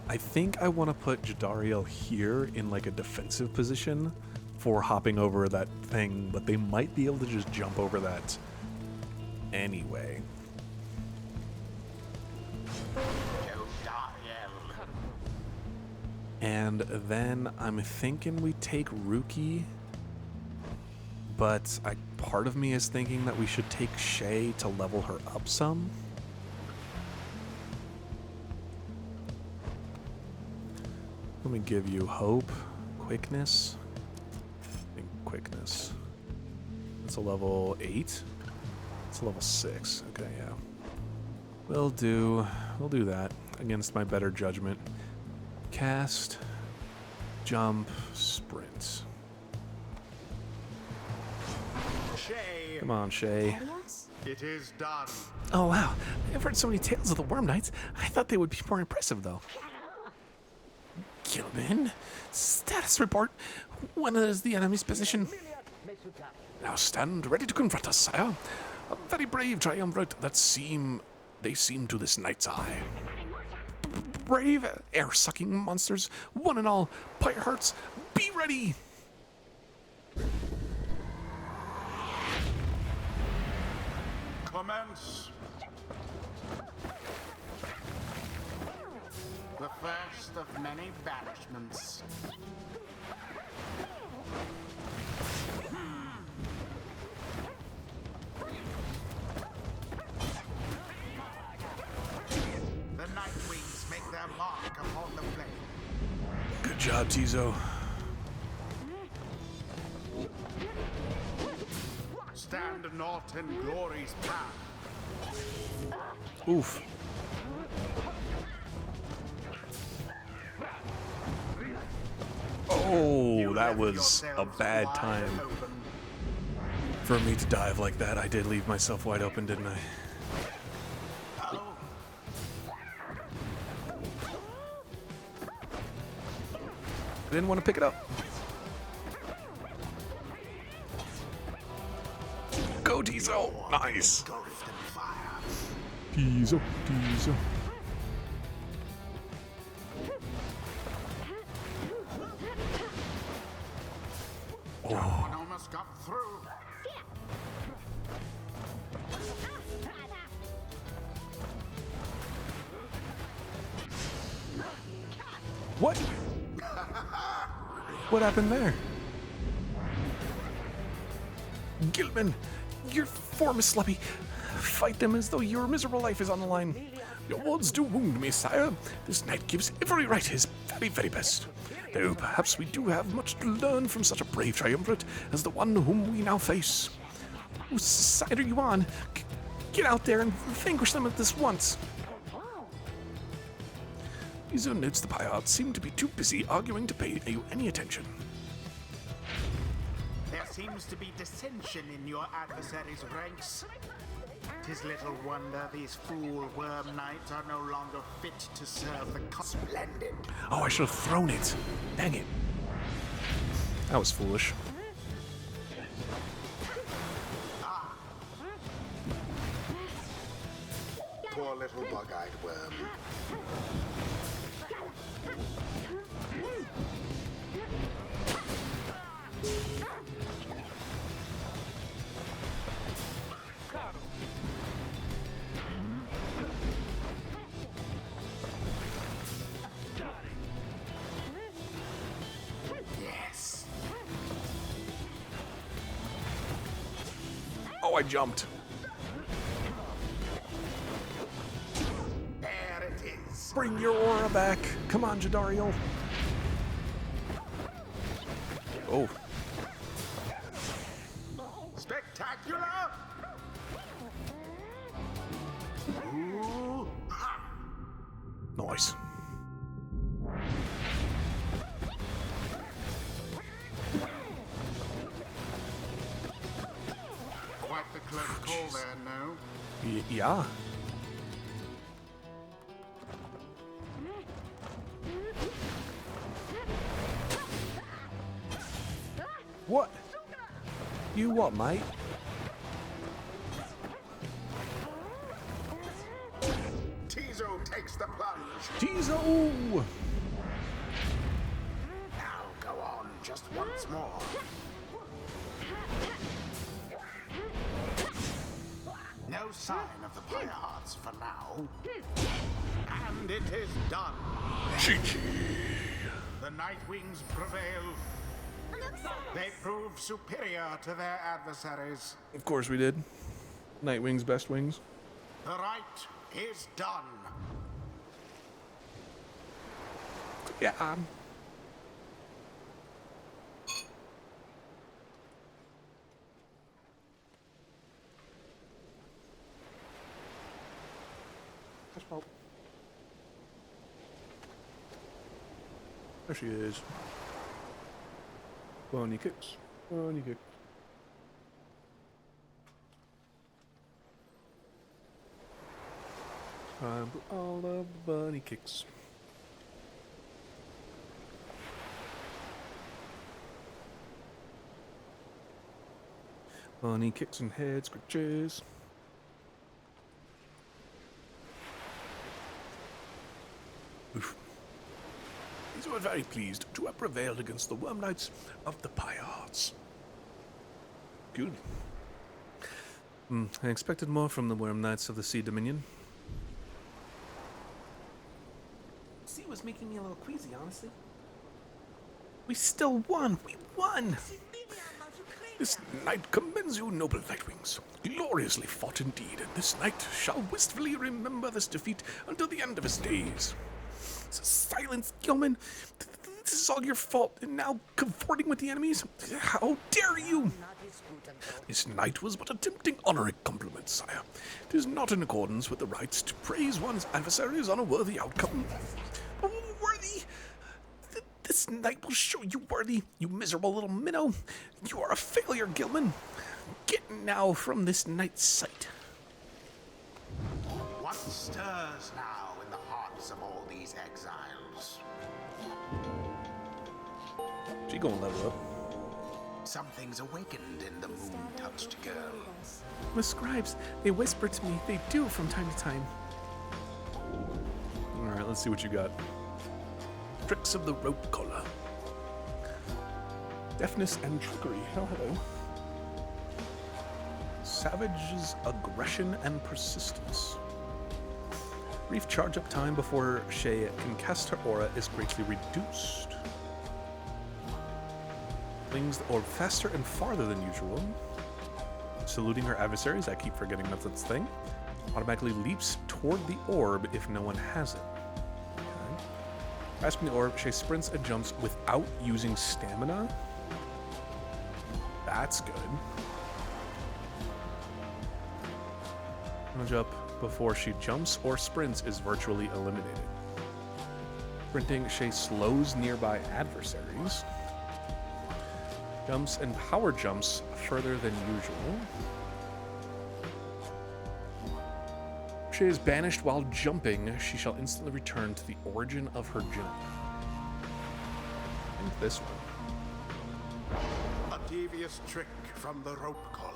I think I want to put Jadariel here in like a defensive position for hopping over that thing, but they might be able to just jump over that anyway. And then I'm thinking we take Ruki, but part of me is thinking that we should take Shay to level her up some. Let me give you hope, quickness. I think quickness. It's a level 8. It's a level 6. Okay, yeah. We'll do that against my better judgment. Cast, jump, sprint. Shay. Come on, Shay. It is done. Oh wow, I've heard so many tales of the Worm Knights. I thought they would be more impressive though. Gilman, status report. When is the enemy's position? Now stand ready to confront us, sire. A very brave triumvirate they seem to this knight's eye. Brave, air-sucking monsters, one and all, Pyre hearts, be ready! Commence. The first of many banishments. Good job, Tizo. Stand not in glory's path. Oof. Oh, that was a bad time for me to dive like that. I did leave myself wide open, didn't I? I didn't want to pick it up. Go, Tizo! Nice! Tizo, Tizo. One almost got through. What? What happened there? Gilman, your form is sloppy. Fight them as though your miserable life is on the line. Your words do wound me, sire. This knight gives every right his very, very best. Though perhaps we do have much to learn from such a brave triumvirate as the one whom we now face. Whose side are you on? Get out there and vanquish them at this once. Izo notes the Pirates seem to be too busy arguing to pay you any attention. There seems to be dissension in your adversaries' ranks. 'Tis little wonder these fool worm knights are no longer fit to serve the splendid. Oh, I should have thrown it. Dang it. That was foolish. Poor little bug-eyed worm. Yes. Oh, I jumped. There it is. Bring your aura back. Come on, Jadariel. Oh. Spectacular! Ooh. Nice. Quite the close call there, no? Yeah. What? You what, mate? Tizo takes the plunge. Tizo! Now go on, just once more. No sign of the Pirates for now. And it is done. The Nightwings prevail. They prove superior to their adversaries. Of course we did. Nightwing's best wings. The right is done. Yeah. There she is. Bunny kicks. Bunny kicks. Time for all of the bunny kicks. Bunny kicks and head scratches. Oof. These were very pleased to have prevailed against the Worm Knights of the Pirates. Good. I expected more from the Worm Knights of the Sea Dominion. Sea was making me a little queasy, honestly. We still won! We won! This night commends you, noble Nightwings. Gloriously fought indeed, and this knight shall wistfully remember this defeat until the end of his days. Silence, Gilman! This is this all your fault, and now cavorting with the enemies? How dare you! This knight was but a tempting honorary compliment, sire. It is not in accordance with the rights to praise one's adversaries on a worthy outcome. Worthy? This knight will show you worthy, you miserable little minnow. You are a failure, Gilman. Get now from this knight's sight. What stirs now in the hearts of all these exiles? She gonna level up. Something's awakened in the moon-touched girl. The scribes, they whisper to me. They do from time to time. Alright, let's see what you got. Tricks of the rope collar. Deafness and trickery. Hello. Savage's aggression and persistence. Brief charge-up time before Shay can cast her aura is greatly reduced. Flings the orb faster and farther than usual. Saluting her adversaries, I keep forgetting that's its thing. Automatically leaps toward the orb if no one has it. Okay. Grasping the orb, Shay sprints and jumps without using stamina. That's good. Jump before she jumps or sprints is virtually eliminated. Sprinting, Shay slows nearby adversaries. Jumps and power jumps further than usual. Shay is banished while jumping. She shall instantly return to the origin of her jump. And this one. A devious trick from the rope collar.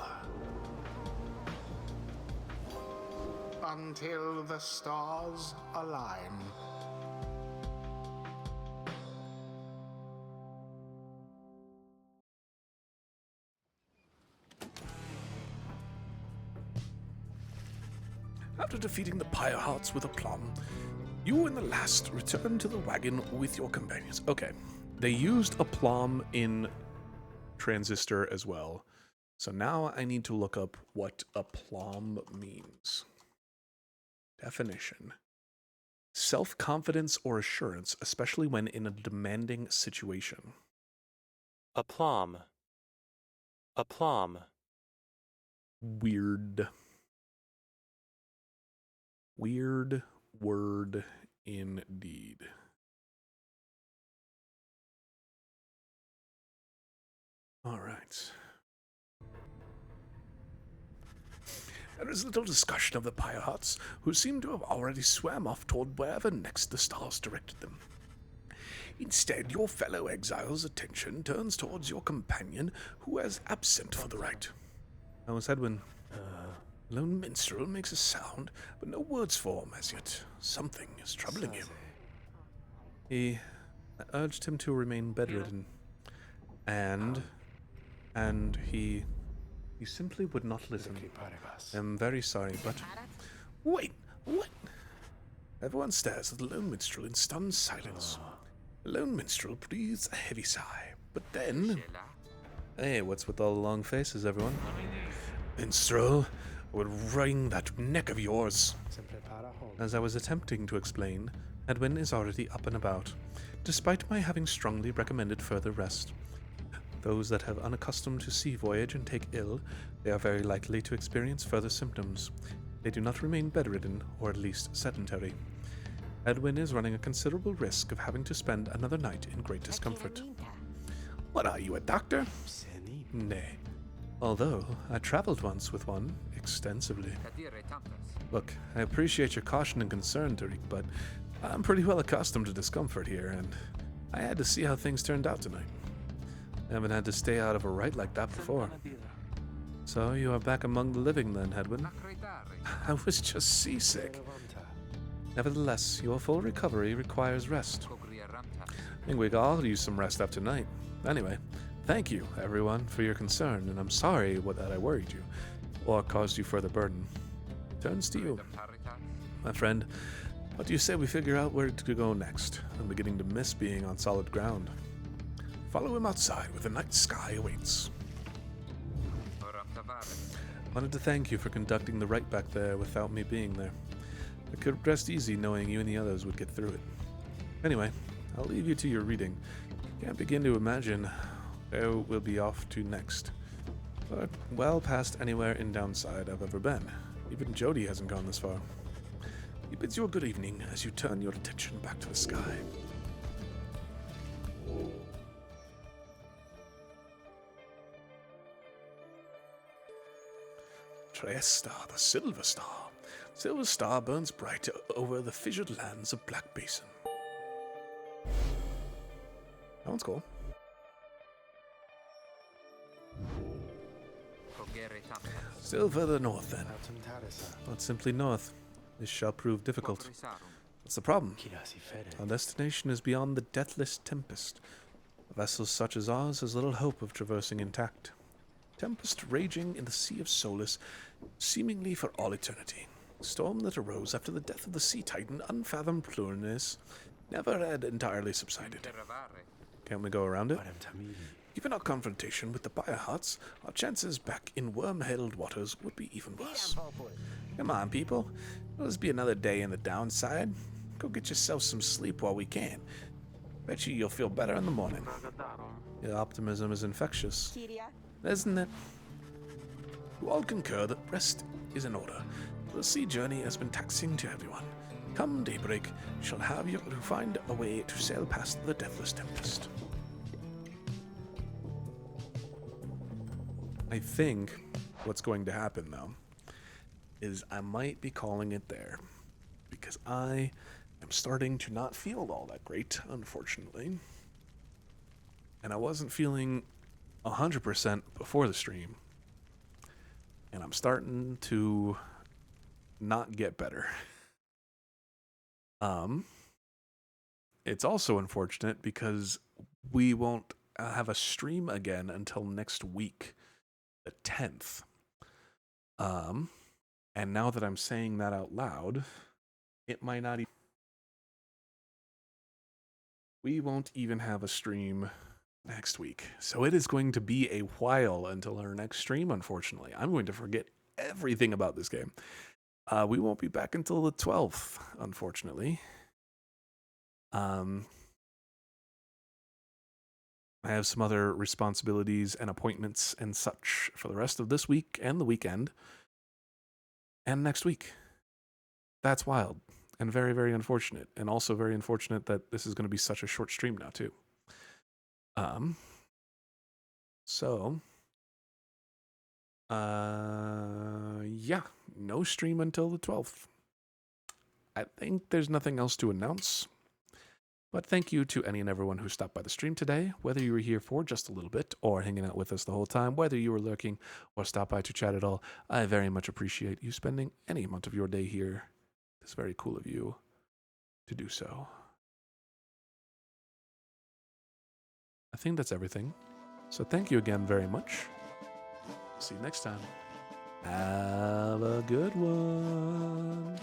Until the stars align. After defeating the Pyre Hearts with aplomb, you and the last return to the wagon with your companions. Okay, they used aplomb in Transistor as well. So now I need to look up what aplomb means. Definition. Self-confidence or assurance, especially when in a demanding situation. Aplomb. Aplomb. Weird. Weird word indeed. All right. There is little discussion of the Pyre Hearts, who seem to have already swam off toward wherever next the stars directed them. Instead, your fellow exile's attention turns towards your companion, who is absent for the rite. How was Edwin? Lone minstrel makes a sound, but no words form as yet. Something is troubling him. I urged him to remain bedridden, and he simply would not listen. I'm very sorry, but... Wait, what? Everyone stares at the lone minstrel in stunned silence. The lone minstrel breathes a heavy sigh, but then... Hey, what's with all the long faces, everyone? Minstrel, I would wring that neck of yours. As I was attempting to explain, Edwin is already up and about, despite my having strongly recommended further rest. Those that have unaccustomed to sea voyage and take ill, they are very likely to experience further symptoms. They do not remain bedridden, or at least sedentary. Edwin is running a considerable risk of having to spend another night in great discomfort. What are you, a doctor? Nay. Although, I traveled once with one, extensively. Look, I appreciate your caution and concern, Tariq, but I'm pretty well accustomed to discomfort here, and I had to see how things turned out tonight. I haven't had to stay out of a rite like that before. So, you are back among the living then, Edwin? I was just seasick. Nevertheless, your full recovery requires rest. I think we could all use some rest after tonight. Anyway, thank you, everyone, for your concern, and I'm sorry that I worried you, or caused you further burden. Turns to you. My friend, what do you say we figure out where to go next? I'm beginning to miss being on solid ground. Follow him outside where the night sky awaits. Wanted to thank you for conducting the rite back there without me being there. I could rest easy knowing you and the others would get through it. Anyway, I'll leave you to your reading. Can't begin to imagine where we'll be off to next. But well past anywhere in Downside I've ever been. Even Jody hasn't gone this far. He bids you a good evening as you turn your attention back to the sky. Triesta, the Silver Star. Silver Star burns bright over the fissured lands of Black Basin. That one's cool. Still further north, then. Not simply north. This shall prove difficult. What's the problem? Our destination is beyond the deathless Tempest. Vessels such as ours has little hope of traversing intact. Tempest raging in the Sea of Solace, seemingly for all eternity. Storm that arose after the death of the Sea Titan, unfathomed pluralness, never had entirely subsided. Can't we go around it? Given our confrontation with the Pyre Hearts, our chances back in worm-hailed waters would be even worse. Come on, people. It'll just be another day in the Downside. Go get yourself some sleep while we can. Bet you'll feel better in the morning. Your optimism is infectious, isn't it? You all concur that rest is in order. The sea journey has been taxing to everyone. Come daybreak, you shall have to find a way to sail past the deathless Tempest. I think what's going to happen, though, is I might be calling it there. Because I am starting to not feel all that great, unfortunately. And I wasn't feeling 100% before the stream. And I'm starting to not get better. It's also unfortunate because we won't have a stream again until next week, the 10th. And now that I'm saying that out loud, it might not even... We won't even have a stream next week. So it is going to be a while until our next stream, unfortunately. I'm going to forget everything about this game. We won't be back until the 12th, unfortunately. I have some other responsibilities and appointments and such for the rest of this week and the weekend. And next week. That's wild. And very, very unfortunate. And also very unfortunate that this is going to be such a short stream now, too. Yeah, no stream until the 12th. I think there's nothing else to announce. But thank you to any and everyone who stopped by the stream today, whether you were here for just a little bit or hanging out with us the whole time, whether you were lurking or stopped by to chat at all. I very much appreciate you spending any amount of your day here. It's very cool of you to do so. I think that's everything. So thank you again very much. See you next time. Have a good one.